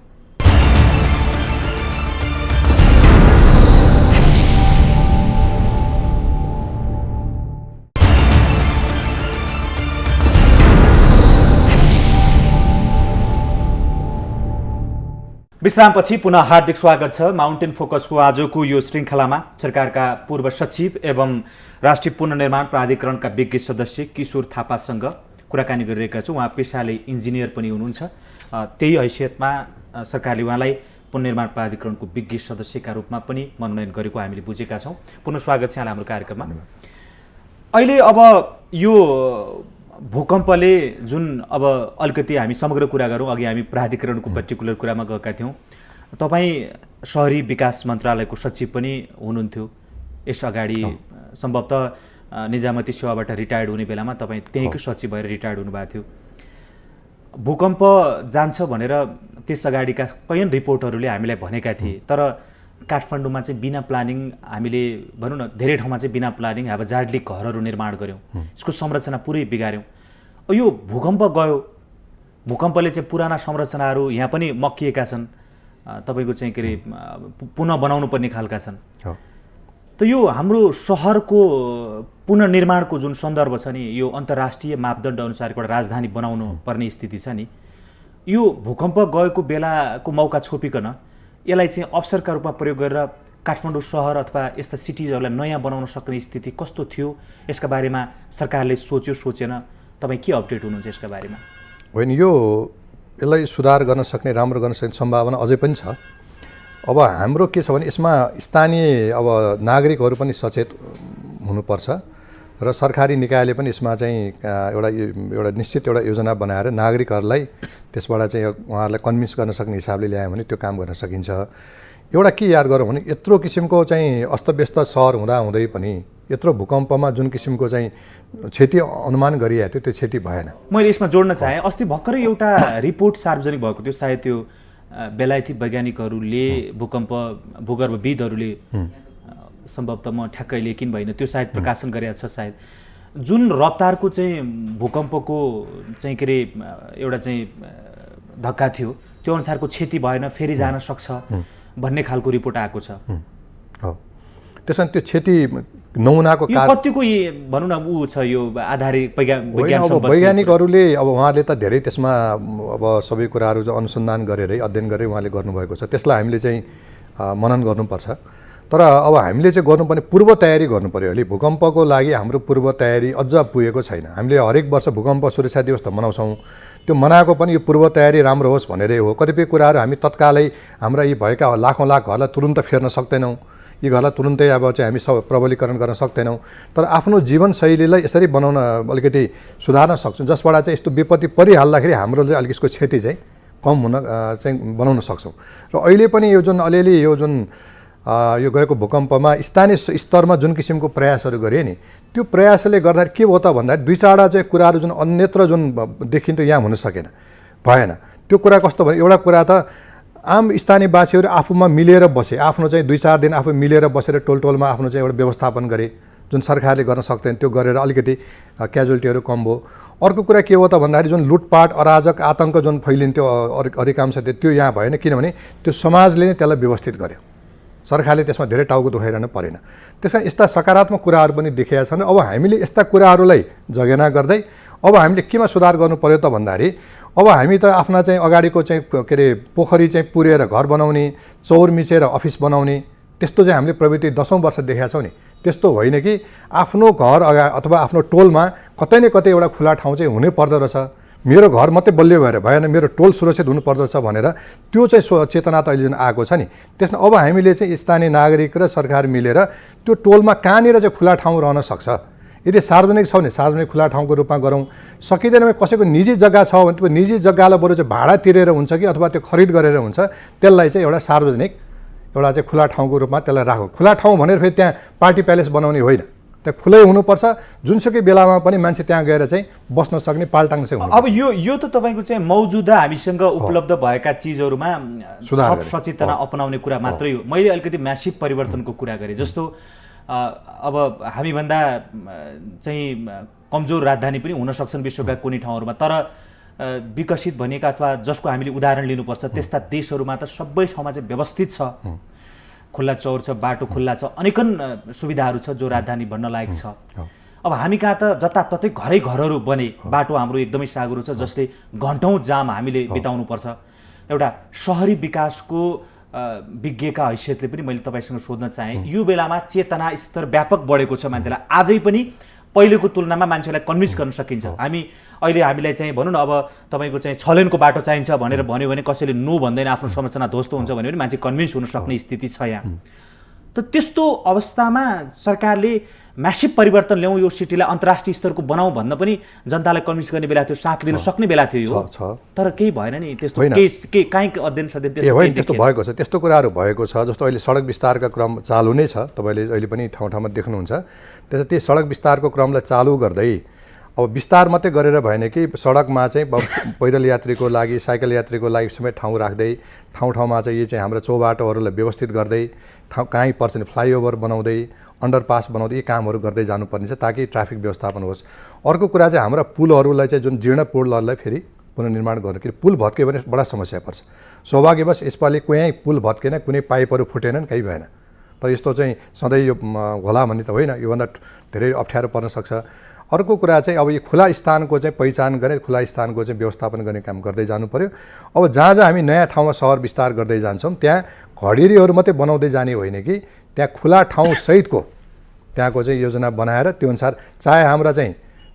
विश्रामपछि पुनः हार्दिक स्वागत छ। माउन्टेन फोकसको आजको यो श्रृङ्खलामा सरकारका पूर्व सचिव एवं राष्ट्रिय पुनर्निर्माण प्राधिकरणका विज्ञ सदस्य किशोर थापासँग कुराकानी गरिरहेका छौँ। उहाँ पेसाले इन्जिनियर पनि हुनुहुन्छ। त्यही हैसियतमा सरकारले उहाँलाई पुनर्निर्माण प्राधिकरणको विज्ञ सदस्यका रूपमा पनि मनोनयन गरेको हामीले बुझेका छौँ। पुनः स्वागत छ यहाँलाई हाम्रो कार्यक्रममा। अहिले अब यो भूकम्पले जुन अब अलिकति हामी समग्र कुरा गरौँ, अघि हामी प्राधिकरणको पर्टिकुलर कुरामा गएका थियौँ। तपाईँ शहरी विकास मन्त्रालयको सचिव पनि हुनुहुन्थ्यो यस अगाडि, सम्भवतः निजामती सेवाबाट रिटायर्ड हुने बेलामा तपाईँ त्यहीँकै सचिव भएर रिटायर्ड हुनुभएको थियो। भूकम्प जान्छ भनेर त्यस अगाडिका कैयन रिपोर्टहरूले हामीलाई भनेका थिए, तर काठमाडौँमा चाहिँ बिना प्लानिङ हामीले भनौँ न धेरै ठाउँमा चाहिँ बिना प्लानिङ हेजार्डली घरहरू निर्माण गऱ्यौँ, यसको संरचना पुरै बिगाऱ्यौँ। यो भूकम्प गयो, भूकम्पले चाहिँ पुराना संरचनाहरू यहाँ पनि मक्किएका छन्, तपाईँको चाहिँ के अरे पुनः बनाउनु पर्ने खालका छन्। त यो हाम्रो सहरको पुनर्निर्माणको जुन सन्दर्भ छ नि, यो अन्तर्राष्ट्रिय मापदण्ड अनुसारको एउटा राजधानी बनाउनु पर्ने स्थिति छ नि, यो भूकम्प गएको बेलाको मौका छोपिकन यसलाई चाहिँ अवसरका रूपमा प्रयोग गरेर काठमाडौँ सहर अथवा यस्ता सिटिजहरूलाई नयाँ बनाउन सक्ने स्थिति कस्तो थियो, यसका बारेमा सरकारले सोच्यो सोचेन, तपाईँ के अपडेट हुनुहुन्छ यसका बारेमा? होइन, यो यसलाई सुधार गर्न सक्ने, राम्रो गर्न सक्ने सम्भावना अझै पनि छ। अब हाम्रो के छ भने यसमा स्थानीय अब नागरिकहरू पनि सचेत हुनुपर्छ र सरकारी निकायले पनि यसमा चाहिँ एउटा निश्चित एउटा योजना बनाएर नागरिकहरूलाई त्यसबाट चाहिँ उहाँहरूलाई कन्भिन्स गर्न सक्ने हिसाबले ल्यायो भने त्यो काम गर्न सकिन्छ। एउटा के याद गरौँ भने यत्रो किसिमको चाहिँ अस्तव्यस्त सहर हुँदाहुँदै पनि यत्रो भूकम्पमा जुन किसिमको चाहिँ क्षति अनुमान गरिएको थियो त्यो क्षति भएन। मैले यसमा जोड्न चाहेँ, अस्ति भर्खरै एउटा रिपोर्ट सार्वजनिक भएको थियो, सायद त्यो बेलायती वैज्ञानिकहरूले भूगर्भविदहरूले सम्भवतः म ठ्याक्कै लेकिन भएन त्यो सायद प्रकाशन गरेको छ, सायद जुन रफ्तारको चाहिँ भूकम्पको चाहिँ के अरे एउटा चाहिँ धक्का थियो त्यो अनुसारको क्षति भएन, फेरि जान सक्छ भन्ने खालको रिपोर्ट आएको छ। हो, त्यसमा त्यो क्षति नमुनाको कतिको भनौँ न ऊ छ यो आधारित वैज्ञानिकहरूले अब उहाँले त धेरै त्यसमा अब सबै कुराहरू अनुसन्धान गरेरै अध्ययन गरेर उहाँले गर्नुभएको छ, त्यसलाई हामीले चाहिँ मनन गर्नुपर्छ। तर अब हामीले चाहिँ गर्नुपर्ने पूर्व तयारी गर्नु पर्यो। अहिले भूकम्पको लागि हाम्रो पूर्व तयारी अझ पुगेको छैन। हामीले हरेक वर्ष भूकम्प सुरक्षा दिवस त मनाउँछौँ, त्यो मनाएको पनि यो पूर्व तयारी राम्रो होस् भनेरै हो। कतिपय कुराहरू हामी तत्कालै हाम्रा यी भएका लाखौँ लाख घरलाई तुरुन्त फेर्न सक्दैनौँ, यी घरलाई तुरुन्तै अब चाहिँ हामी सब प्रबलीकरण गर्न सक्दैनौँ, तर आफ्नो जीवनशैलीलाई यसरी बनाउन अलिकति सुधार्न सक्छौँ जसबाट चाहिँ यस्तो विपत्ति परिहाल्दाखेरि हाम्रो चाहिँ अलिक यसको क्षति चाहिँ कम हुन चाहिँ बनाउन सक्छौँ। र अहिले पनि यो जुन अलिअलि यो जुन यो गएको भूकम्पमा स्थानीय स्तरमा जुन किसिमको प्रयासहरू गरे नि, त्यो प्रयासले गर्दा के हो त भन्दाखेरि दुई चारवटा चाहिँ कुराहरू जुन अन्यत्र जुन देखिन्थ्यो यहाँ हुन सकेन, भएन। त्यो कुरा कस्तो भने एउटा कुरा त आम स्थानीयवासीहरू आफूमा मिलेर बसे, आफ्नो चाहिँ दुई चार दिन आफू मिलेर बसेर टोलटोलमा आफ्नो चाहिँ एउटा व्यवस्थापन गरे जुन सरकारले गर्न सक्दैन, त्यो गरेर अलिकति क्याजुअल्टीहरू कम भयो। अर्को कुरा के हो त भन्दाखेरि जुन लुटपाट अराजक आतङ्क जुन फैलिन्थ्यो अधिकांश त्यो यहाँ भएन, किनभने त्यो समाजले नै त्यसलाई व्यवस्थित गर्यो, सरकारले त्यसमा धेरै टाउको दुखाइरहनु परेन। त्यसमा यस्ता सकारात्मक कुराहरू पनि देखिएका छन्। अब हामीले यस्ता कुराहरूलाई जगेना गर्दै अब हामीले केमा सुधार गर्नु पर्यो त भन्दाखेरि अब हामी त आफ्ना चाहिँ अगाडिको चाहिँ के अरे पोखरी चाहिँ पुरेर घर बनाउने, चौर मिचेर अफिस बनाउने, त्यस्तो चाहिँ हामीले प्रवृत्ति 10औं वर्ष देखेका छौँ नि। त्यस्तो होइन कि आफ्नो घर अथवा आफ्नो टोलमा कतै न कतै एउटा खुला ठाउँ चाहिँ हुनै पर्दो रहेछ, मेरो घर मात्रै बलियो भएर भएन, मेरो टोल सुरक्षित हुनुपर्दछ भनेर त्यो चाहिँ चेतना त अहिले जुन आएको छ नि, त्यसमा अब हामीले चाहिँ स्थानीय नागरिक र सरकार मिलेर त्यो टोलमा कहाँनिर चाहिँ खुला ठाउँ रहन सक्छ, यदि सार्वजनिक छ भने सार्वजनिक खुला ठाउँको रूपमा गरौँ, सकिँदैन भने कसैको निजी जग्गा छ भने त्यो निजी जग्गालाई बरु चाहिँ भाडा तिरेर हुन्छ कि अथवा त्यो खरिद गरेर हुन्छ, त्यसलाई चाहिँ एउटा सार्वजनिक एउटा चाहिँ खुला ठाउँको रूपमा त्यसलाई राखौँ। खुला ठाउँ भनेर फेरि त्यहाँ पार्टी प्यालेस बनाउने होइन, त्यहाँ खुलै हुनुपर्छ, जुनसुकै बेलामा पनि मान्छे त्यहाँ गएर चाहिँ बस्न सक्ने पाल्टाङ चाहिँ हुनु। अब यो त तपाईँको चाहिँ मौजुदा हामीसँग उपलब्ध भएका चिजहरूमा सचेतना अपनाउने कुरा मात्रै हो। मैले अलिकति म्यासिभ परिवर्तनको कुरा गरेँ, जस्तो अब हामीभन्दा चाहिँ कमजोर राजधानी पनि हुन सक्छन् विश्वका कुनै ठाउँहरूमा, तर विकसित भनिएका अथवा जसको हामीले उदाहरण लिनुपर्छ त्यस्ता देशहरूमा त सबै ठाउँमा चाहिँ व्यवस्थित छ, खुल्ला चौर छ, बाटो खुल्ला छ, अनेकन सुविधाहरू छ जो राजधानी भन्न लायक छ। अब हामी कहाँ त जताततै घरहरू बने, बाटो हाम्रो एकदमै साँघुरो छ जसले घन्टौँ जाम हामीले बिताउनुपर्छ। एउटा शहरी विकासको विज्ञका हैसियतले पनि मैले तपाईँसँग सोध्न चाहेँ, यो बेलामा चेतना स्तर व्यापक बढेको छ मान्छेलाई, आजै पनि पहिलेको तुलनामा मान्छेलाई कन्भिन्स गर्न सकिन्छ। हामीलाई चाहिँ भनौँ न, अब तपाईँको चाहिँ 6 लेनको बाटो चाहिन्छ भनेर भन्यो भने कसैले नो भन्दैन, आफ्नो संरचना ध्वस्त हुन्छ भने पनि मान्छे कन्भिन्स हुन सक्ने स्थिति छ यहाँ। त त्यस्तो अवस्थामा सरकारले म्यासिभ परिवर्तन ल्याउँ, यो सिटीलाई अन्तर्राष्ट्रिय स्तरको बनाऊ भन्न पनि जनतालाई कन्भिन्स गर्ने बेला थियो, साथ दिन सक्ने बेला थियो यो, तर केही भएन नि त्यस्तो। काहीँ अध्ययन त्यस्तो भएको छ, त्यस्तो कुराहरू भएको छ। जस्तो अहिले सडक विस्तारका क्रम चालु नै छ, तपाईँले अहिले पनि ठाउँ ठाउँमा देख्नुहुन्छ। त्यसै त्यो सडक विस्तारको क्रमलाई चालु गर्दै अब विस्तार मात्रै गरेर भएन कि सडकमा चाहिँ पैदल यात्रीको लागि साइकल यात्रीको लागि समेत ठाउँ राख्दै ठाउँमा चाहिँ यो चाहिँ हाम्रो चौबाटोहरूलाई व्यवस्थित गर्दै कहीँ पर्छ भने फ्लाइओभर बनाउँदै अन्डरपास बनाउँदै यी कामहरू गर्दै जानुपर्ने छ ताकि ट्राफिक व्यवस्थापन होस्। अर्को कुरा चाहिँ हाम्रा पुलहरूलाई चाहिँ जुन जीर्ण पुलहरूलाई फेरि पुनर्निर्माण गर्नु, कि पुल भत्क्यो भने बडा समस्या पर्छ। सौभाग्यवश यसपालि कुनै पुल भत्केन, कुनै पाइपहरू फुटेनन्, केही भएन। तर यस्तो चाहिँ सधैँ यो होला भन्ने त होइन, योभन्दा धेरै अप्ठ्यारो पर्न सक्छ। अर्को कुरा चाहिँ अब यो खुला स्थानको चाहिँ पहिचान गर्ने, खुला स्थानको चाहिँ व्यवस्थापन गर्ने काम गर्दै जानु पर्यो। अब जहाँ हामी नयाँ ठाउँमा सहर विस्तार गर्दै जान्छौँ त्यहाँ घडेरीहरू मात्रै बनाउँदै जाने होइन कि त्यहाँ खुला ठाउँ सहितको त्यहाँको चाहिँ योजना बनाएर त्यो अनुसार चाहे हाम्रा चाहिँ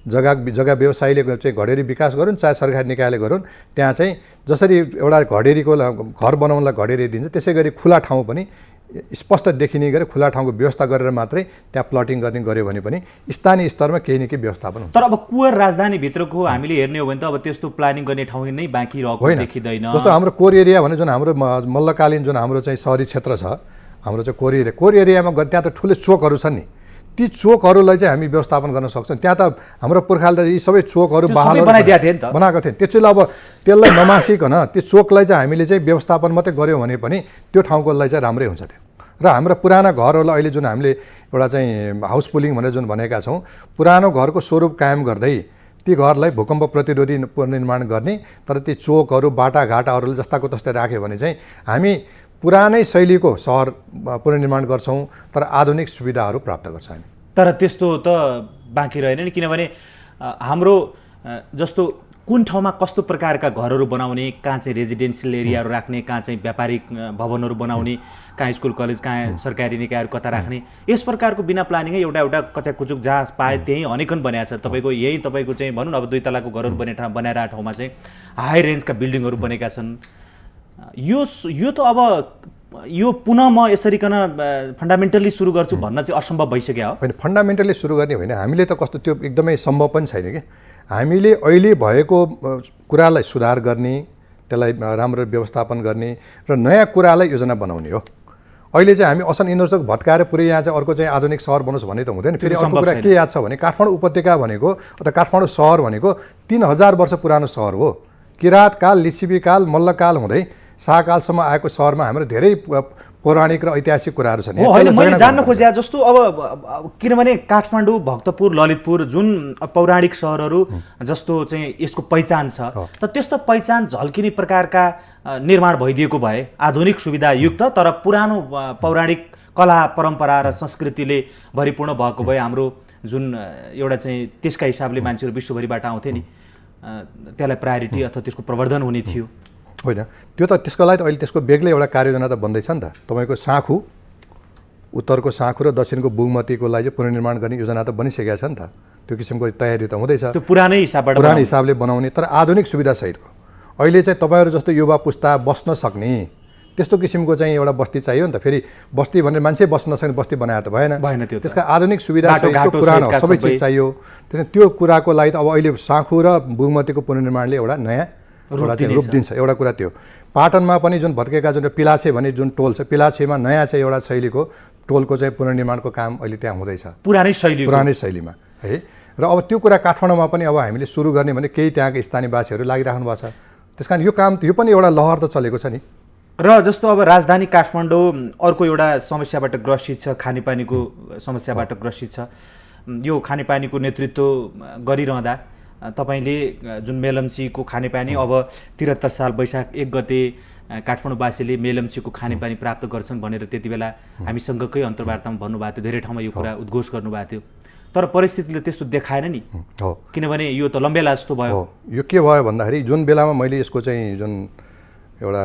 जग्गा व्यवसायीले चाहिँ घडेरी विकास गरून्, चाहे सरकारी निकायले गरून्, त्यहाँ चाहिँ जसरी एउटा घडेरीको घर बनाउनलाई घडेरी दिन्छ त्यसै गरी खुला ठाउँ पनि स्पष्ट देखिने गरी खुला ठाउँको व्यवस्था गरेर मात्रै त्यहाँ प्लटिङ गर्ने गऱ्यो भने पनि स्थानीय स्तरमा केही न केही व्यवस्थापन हुन्छ। तर अब कुवर राजधानीभित्रको हामीले हेर्ने हो भने त अब त्यस्तो प्लानिङ गर्ने ठाउँ नै बाँकी रहेको देखिँदैन। जस्तो हाम्रो कोर एरिया भने जुन हाम्रो मल्लकालीन जुन हाम्रो चाहिँ सहरी क्षेत्र छ, हाम्रो चाहिँ कोर एरियामा त्यहाँ त ठुलो चोकहरू छन् नि, ती चोकहरूलाई चाहिँ हामी व्यवस्थापन गर्न सक्छौँ। त्यहाँ त हाम्रो पुर्खाले यी सबै चोकहरू बनाएको थिए। त्यसैले अब त्यसलाई नमासिकन त्यो चोकलाई चाहिँ हामीले चाहिँ व्यवस्थापन मात्रै गऱ्यौँ भने पनि त्यो ठाउँकोलाई चाहिँ राम्रै हुन्छ त्यो। र हाम्रा पुराना घरहरूलाई अहिले जुन हामीले एउटा चाहिँ हाउस पुलिङ भनेर जुन भनेका छौँ, पुरानो घरको स्वरूप कायम गर्दै ती घरलाई भूकम्प प्रतिरोधी पुनर्निर्माण गर्ने, तर ती चोकहरू बाटाघाटाहरूले जस्ताको तस्तै राख्यो भने चाहिँ हामी पुरानै शैलीको सहर पुनर्निर्माण गर्छौँ तर आधुनिक सुविधाहरू प्राप्त गर्छ हामी। तर त्यस्तो त बाँकी रहेन नि, किनभने हाम्रो जस्तो कुन ठाउँमा कस्तो प्रकारका घरहरू बनाउने, कहाँ चाहिँ रेजिडेन्सियल एरियाहरू राख्ने, कहाँ चाहिँ व्यापारिक भवनहरू बनाउने, कहाँ स्कुल कलेज, कहाँ सरकारी निकायहरू कता राख्ने, यस प्रकारको बिना प्लानिङै एउटा कचाकुचुक जहाँ पाए त्यहीँ अनेकन बनाएको छ। तपाईँको यही तपाईँको चाहिँ भनौँ न अब 2 तलाको घरहरू बनाएर ठाउँमा चाहिँ हाई रेन्जका बिल्डिङहरू बनेका छन्। यो त अब यो पुनः म यसरीकन फन्डामेन्टल्ली सुरु गर्छु भन्न चाहिँ असम्भव भइसक्यो हो। होइन, फन्डामेन्टल्ली सुरु गर्ने होइन, हामीले त कस्तो त्यो एकदमै सम्भव पनि छैन कि। हामीले अहिले भएको कुरालाई सुधार गर्ने, त्यसलाई राम्रो व्यवस्थापन गर्ने र नयाँ कुरालाई योजना बनाउने हो। अहिले चाहिँ हामी असन इन्डोर्सक भत्काएर पुरै यहाँ चाहिँ अर्को चाहिँ आधुनिक सहर बनोस् भन्ने त हुँदैन। फेरि अर्को कुरा के याद छ भने काठमाडौँ उपत्यका भनेको अथवा काठमाडौँ सहर भनेको 3000 वर्ष पुरानो सहर हो। किराँतकाल, लिच्छिवीकाल, मल्लकाल हुँदै शाहकालसम्म आएको सहरमा हाम्रो धेरै पौराणिक र ऐतिहासिक कुराहरू छन्। होइन, मैले जान्न खोजेँ जस्तो अब किनभने काठमाडौँ, भक्तपुर, ललितपुर जुन पौराणिक सहरहरू जस्तो चाहिँ यसको पहिचान छ, त त्यस्तो पहिचान झल्किने प्रकारका निर्माण भइदिएको भए आधुनिक सुविधा युक्त तर पुरानो पौराणिक कला परम्परा र संस्कृतिले भरिपूर्ण भएको भए हाम्रो जुन एउटा चाहिँ त्यसका हिसाबले मान्छेहरू विश्वभरिबाट आउँथे नि, त्यसलाई प्रायोरिटी अथवा त्यसको प्रवर्धन हुने थियो। होइन, त्यो त त्यसको लागि त अहिले त्यसको बेग्लै एउटा कार्ययोजना त बन्दैछ नि त। तपाईँको साँखु, उत्तरको साँखु र दक्षिणको बुगमतीको लागि पुनर्निर्माण गर्ने योजना त बनिसकेका छ नि त। त्यो किसिमको तयारी त हुँदैछ, त्यो पुरानै हिसाबले बनाउने तर आधुनिक सुविधा सहितको। अहिले चाहिँ तपाईँहरू जस्तो युवा पुस्ता बस्न सक्ने त्यस्तो किसिमको चाहिँ एउटा बस्ती चाहियो नि त। फेरि बस्ती भनेर मान्छे बस्न सक्ने बस्ती बनाएर त भएन। त्यो त्यसका आधुनिक सुविधा पुरानो सबै चिज चाहियो। त्यसमा त्यो कुराको लागि त अब अहिले साँखु र बुगमतीको पुनर्निर्माणले एउटा नयाँ रूप दिन्छ। एउटा कुरा त्यो। पाटनमा पनि जुन भत्केका जुन पिलाछे भन्ने जुन टोल छ, पिलाछेमा नयाँ चाहिँ एउटा शैलीको टोलको चाहिँ पुनर्निर्माणको काम अहिले त्यहाँ हुँदैछ पुरानै शैलीमा है। र अब त्यो कुरा काठमाडौँमा पनि अब हामीले सुरु गर्ने भने केही त्यहाँका स्थानीयवासीहरू लागिराख्नु भएको छ। त्यस कारण यो काम यो पनि एउटा लहर त चलेको छ नि। र जस्तो अब राजधानी काठमाडौँ अर्को एउटा समस्याबाट ग्रसित छ, खानेपानीको समस्याबाट ग्रसित छ। यो खानेपानीको नेतृत्व गरिरहँदा तपाईले जुन मेलम्चीको खानेपानी अब 73 साल वैशाख 1 गते काठमाडौँवासीले मेलम्चीको खानेपानी प्राप्त गर्छन् भनेर त्यति बेला हामीसँगकै अन्तर्वार्तामा भन्नुभएको थियो, धेरै ठाउँमा यो कुरा उद्घोष गर्नुभएको थियो। तर परिस्थितिले त्यस्तो देखाएन नि, किनभने यो त लम्बेला जस्तो भयो। यो के भयो भन्दाखेरि जुन बेलामा मैले यसको चाहिँ जुन एउटा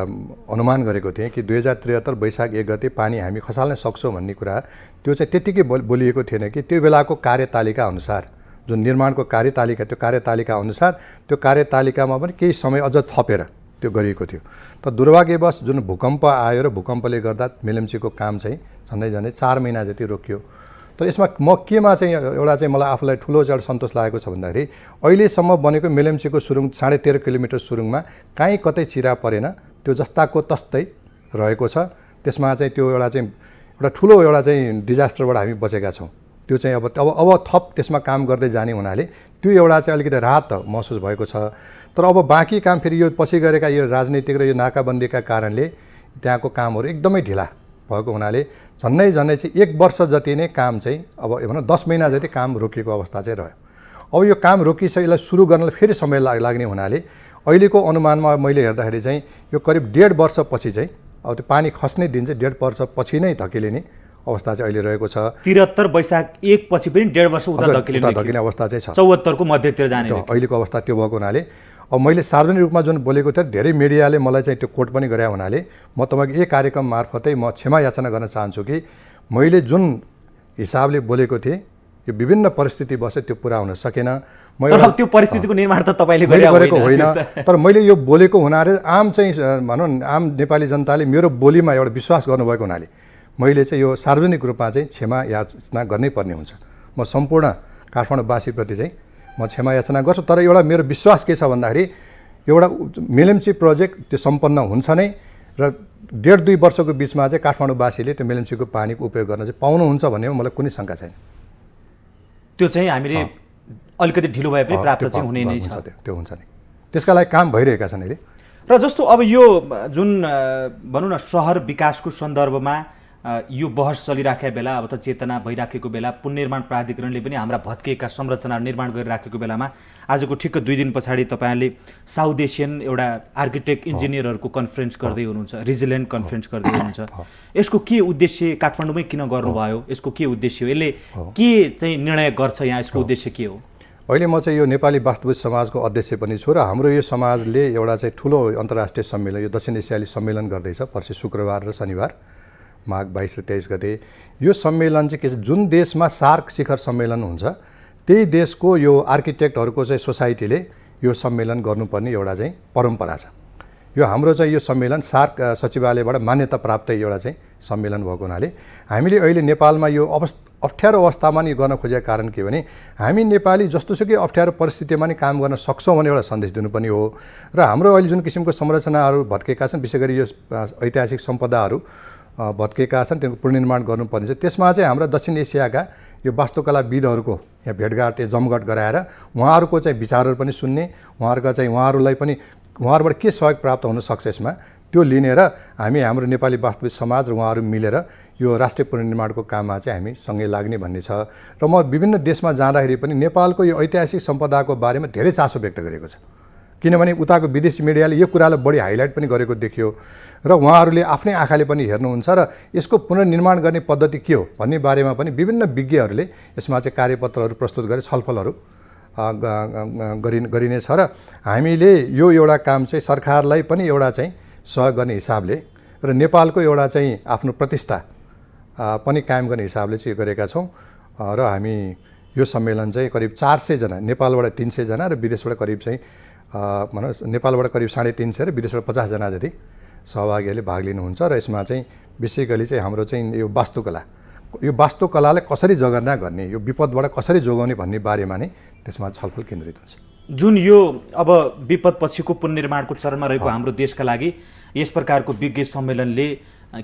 अनुमान गरेको थिएँ कि 2073 वैशाख 1 गते पानी हामी खसाल्न सक्छौँ भन्ने कुरा, त्यो चाहिँ त्यतिकै बोलिएको थिएन कि त्यो बेलाको कार्यतालिका अनुसार जुन निर्माणको कार्यतालिका, त्यो कार्यतालिका अनुसार त्यो कार्यतालिकामा पनि केही समय अझ थपेर त्यो गरिएको थियो। तर दुर्भाग्यवश जुन भूकम्प आयो र भूकम्पले गर्दा मेलम्चीको काम चाहिँ झन्डै 4 महिना जति रोकियो। तर यसमा म केमा चाहिँ एउटा चाहिँ मलाई आफूलाई ठुलो चाहिँ सन्तोष लागेको छ भन्दाखेरि अहिलेसम्म बनेको मेलम्चीको सुरुङ 13.5 किलोमिटर सुरुङमा कहीँ कतै चिरा परेन, त्यो जस्ताको तस्तै रहेको छ। त्यसमा चाहिँ त्यो एउटा ठुलो एउटा चाहिँ डिजास्टरबाट हामी बचेका छौँ। त्यो चाहिँ अब थप त्यसमा काम गर्दै जाने हुनाले त्यो एउटा चाहिँ अलिकति राहत महसुस भएको छ। तर अब बाँकी काम फेरि यो पछि गरेका यो राजनीतिक र यो नाकाबन्दीका कारणले त्यहाँको कामहरू एकदमै ढिला भएको हुनाले झन्नै चाहिँ 1 वर्ष जति नै काम चाहिँ अब भनौँ 10 महिना जति काम रोकिएको अवस्था चाहिँ रह्यो। अब यो काम रोकिसके यसलाई सुरु गर्नलाई फेरि समय लाग्ने हुनाले अहिलेको अनुमानमा मैले हेर्दाखेरि चाहिँ यो करिब 1.5 वर्षपछि चाहिँ अब त्यो पानी खस्ने दिन चाहिँ 1.5 वर्षपछि नै धकेलिने अवस्था चाहिँ अहिले रहेको छ। 73 वैशाख 1 पछि पनि 1.5 वर्ष उता धकेलिने अवस्था चाहिँ छ। 74 को मध्यतिर जाने अहिलेको अवस्था त्यो भएको हुनाले अब मैले सार्वजनिक रूपमा जुन बोलेको थिएँ धेरै मिडियाले मलाई चाहिँ त्यो कोट पनि गरे हुनाले म तपाईँको यही कार्यक्रम मार्फतै म क्षमा याचना गर्न चाहन्छु कि मैले जुन हिसाबले बोलेको थिएँ यो विभिन्न परिस्थिति बसे त्यो पुरा हुन सकेन। तर त्यो परिस्थितिको निर्माण त तपाईँले गरेको होइन, तर मैले यो बोलेको हुनाले आम चाहिँ भनौँ आम नेपाली जनताले मेरो बोलीमा एउटा विश्वास गर्नुभएको हुनाले मैले चाहिँ यो सार्वजनिक रूपमा चाहिँ क्षमा याचना गर्नै पर्ने हुन्छ। म सम्पूर्ण काठमाडौँवासीप्रति चाहिँ म क्षमा याचना गर्छु। तर एउटा मेरो विश्वास के छ भन्दाखेरि एउटा मेलम्ची प्रोजेक्ट त्यो सम्पन्न हुन्छ नै र 1.5-2 वर्षको बिचमा चाहिँ काठमाडौँवासीले त्यो मेलम्चीको पानीको उपयोग गर्न चाहिँ पाउनुहुन्छ भन्नेमा मलाई कुनै शङ्का छैन। त्यो चाहिँ हामीले अलिकति ढिलो भए पनि प्राप्त चाहिँ हुने नै छ। त्यो हुन्छ नि, त्यसका लागि काम भइरहेका छन् अहिले। र जस्तो अब यो जुन भनौँ न सहर विकासको सन्दर्भमा यो बहस चलिराखेको बेला अब त चेतना भइराखेको बेला पुनर्निर्माण प्राधिकरणले पनि हाम्रा भत्किएका संरचनाहरू निर्माण गरिराखेको बेलामा आजको ठिक्क 2 दिन पछाडि तपाईँहरूले साउथ एसियन एउटा आर्किटेक्ट इन्जिनियरहरूको कन्फरेन्स गर्दै हुनुहुन्छ, रिजिलेन्ट कन्फरेन्स गर्दै हुनुहुन्छ। यसको के उद्देश्य, काठमाडौँमै किन गर्नुभयो, यसको के उद्देश्य हो, यसले के चाहिँ निर्णय गर्छ, यहाँ यसको उद्देश्य के हो? अहिले म चाहिँ यो नेपाली वास्तविक समाजको अध्यक्ष पनि छु र हाम्रो यो समाजले एउटा चाहिँ ठुलो अन्तर्राष्ट्रिय सम्मेलन यो दक्षिण एसियाली सम्मेलन गर्दैछ पर्सि शुक्रबार र शनिबार माघ 22 र 23 गते। यो सम्मेलन चाहिँ के छ, जुन देशमा सार्क शिखर सम्मेलन हुन्छ त्यही देशको यो आर्किटेक्टहरूको चाहिँ सोसाइटीले यो सम्मेलन गर्नुपर्ने एउटा चाहिँ परम्परा छ। यो हाम्रो चाहिँ यो सम्मेलन सार्क सचिवालयबाट मान्यता प्राप्त एउटा चाहिँ सम्मेलन भएको हुनाले हामीले अहिले नेपालमा यो अप्ठ्यारो अवस्थामा नि गर्न खोजेको कारण के भने हामी नेपाली जस्तोसुकै अप्ठ्यारो परिस्थितिमा नि काम गर्न सक्छौँ भन्ने एउटा सन्देश दिनु पनि हो। र हाम्रो अहिले जुन किसिमको संरचनाहरू भत्केका छन्, विशेष गरी यो ऐतिहासिक सम्पदाहरू भत्केका छन्, त्यसको पुनर्निर्माण गर्नुपर्ने छ। त्यसमा चाहिँ हाम्रा दक्षिण एसियाका यो वास्तुकलाविदहरूको यहाँ भेटघाट जमघट गराएर उहाँहरूको चाहिँ विचारहरू पनि सुन्ने, उहाँहरूलाई पनि उहाँहरूबाट के सहयोग प्राप्त हुन सक्छ यसमा त्यो लिनेर हामी हाम्रो नेपाली वास्तविक समाज र उहाँहरू मिलेर यो राष्ट्रिय पुनर्निर्माणको काममा चाहिँ हामी सँगै लाग्ने भन्ने छ। र म विभिन्न देशमा जाँदाखेरि पनि नेपालको यो ऐतिहासिक सम्पदाको बारेमा धेरै चासो व्यक्त गरेको छ, किनभने उताको विदेशी मिडियाले यो कुरालाई बढी हाइलाइट पनि गरेको देखियो र उहाँहरूले आफ्नै आँखाले पनि हेर्नुहुन्छ र यसको पुनर्निर्माण गर्ने पद्धति के हो भन्ने बारेमा पनि विभिन्न विज्ञहरूले यसमा चाहिँ कार्यपत्रहरू प्रस्तुत गरे छलफलहरू गरिनेछ। र हामीले यो एउटा काम चाहिँ सरकारलाई पनि एउटा चाहिँ सहयोग गर्ने हिसाबले र नेपालको एउटा चाहिँ आफ्नो प्रतिष्ठा पनि कायम गर्ने हिसाबले चाहिँ यो गरेका छौँ। र हामी यो सम्मेलन चाहिँ करिब 400 जना, नेपालबाट 300 जना र विदेशबाट करिब चाहिँ भनौँ नेपालबाट करिब 350 र विदेशबाट 50 जना जति सहभागीहरूले भाग लिनुहुन्छ। र यसमा चाहिँ बेसिकली चाहिँ हाम्रो चाहिँ यो वास्तुकलालाई कसरी जगर्ना गर्ने, यो विपदबाट कसरी जोगाउने भन्ने बारेमा नै त्यसमा छलफल केन्द्रित हुन्छ। जुन यो अब विपद पछिको पुनर्निर्माणको चरणमा रहेको हाम्रो देशका लागि यस प्रकारको विज्ञ सम्मेलनले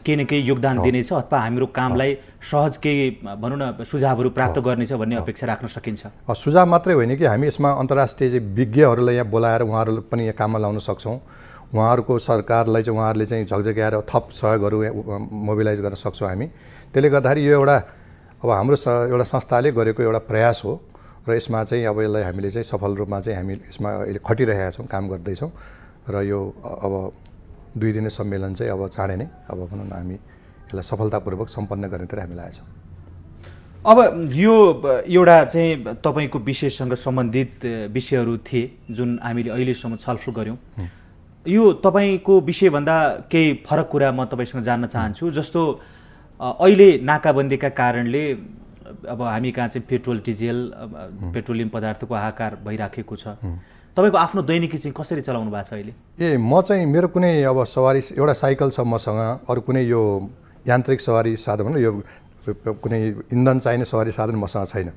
केही न केही योगदान दिनेछ अथवा हाम्रो कामलाई सहज केही भनौँ न सुझावहरू प्राप्त गर्नेछ भन्ने अपेक्षा राख्न सकिन्छ। सुझाव मात्रै होइन कि हामी यसमा अन्तर्राष्ट्रिय विज्ञहरूलाई यहाँ बोलाएर उहाँहरूले पनि यहाँ काममा लाउन सक्छौँ। उहाँहरूको सरकारलाई चाहिँ उहाँहरूले चाहिँ झकझक्याएर थप सहयोगहरू मोबिलाइज गर्न सक्छौँ हामी। त्यसले गर्दाखेरि यो एउटा अब हाम्रो एउटा संस्थाले गरेको एउटा प्रयास हो र यसमा चाहिँ अब यसलाई हामीले चाहिँ सफल रूपमा चाहिँ हामी यसमा अहिले खटिरहेका छौँ, काम गर्दैछौँ। र यो अब 2 दिने सम्मेलन चाहिँ अब चाँडै नै अब भनौँ न हामी यसलाई सफलतापूर्वक सम्पन्न गर्नेतिर हामी लागेछौँ। अब यो एउटा चाहिँ तपाईँको विषयसँग सम्बन्धित विषयहरू थिए जुन हामीले अहिलेसम्म छलफल गऱ्यौँ। यो तपाईँको विषयभन्दा केही फरक कुरा म तपाईँसँग जान्न चाहन्छु। जस्तो अहिले नाकाबन्दीका कारणले अब हामी कहाँ चाहिँ पेट्रोल डिजेल पेट्रोलियम पदार्थको हाहाकार भइराखेको छ। तपाईँको आफ्नो दैनिकी चाहिँ कसरी चलाउनु भएको छ अहिले? म चाहिँ मेरो कुनै अब सवारी एउटा साइकल छ मसँग, अरू कुनै यो यान्त्रिक सवारी साधन भनौँ यो कुनै इन्धन चाहिने सवारी साधन मसँग छैन,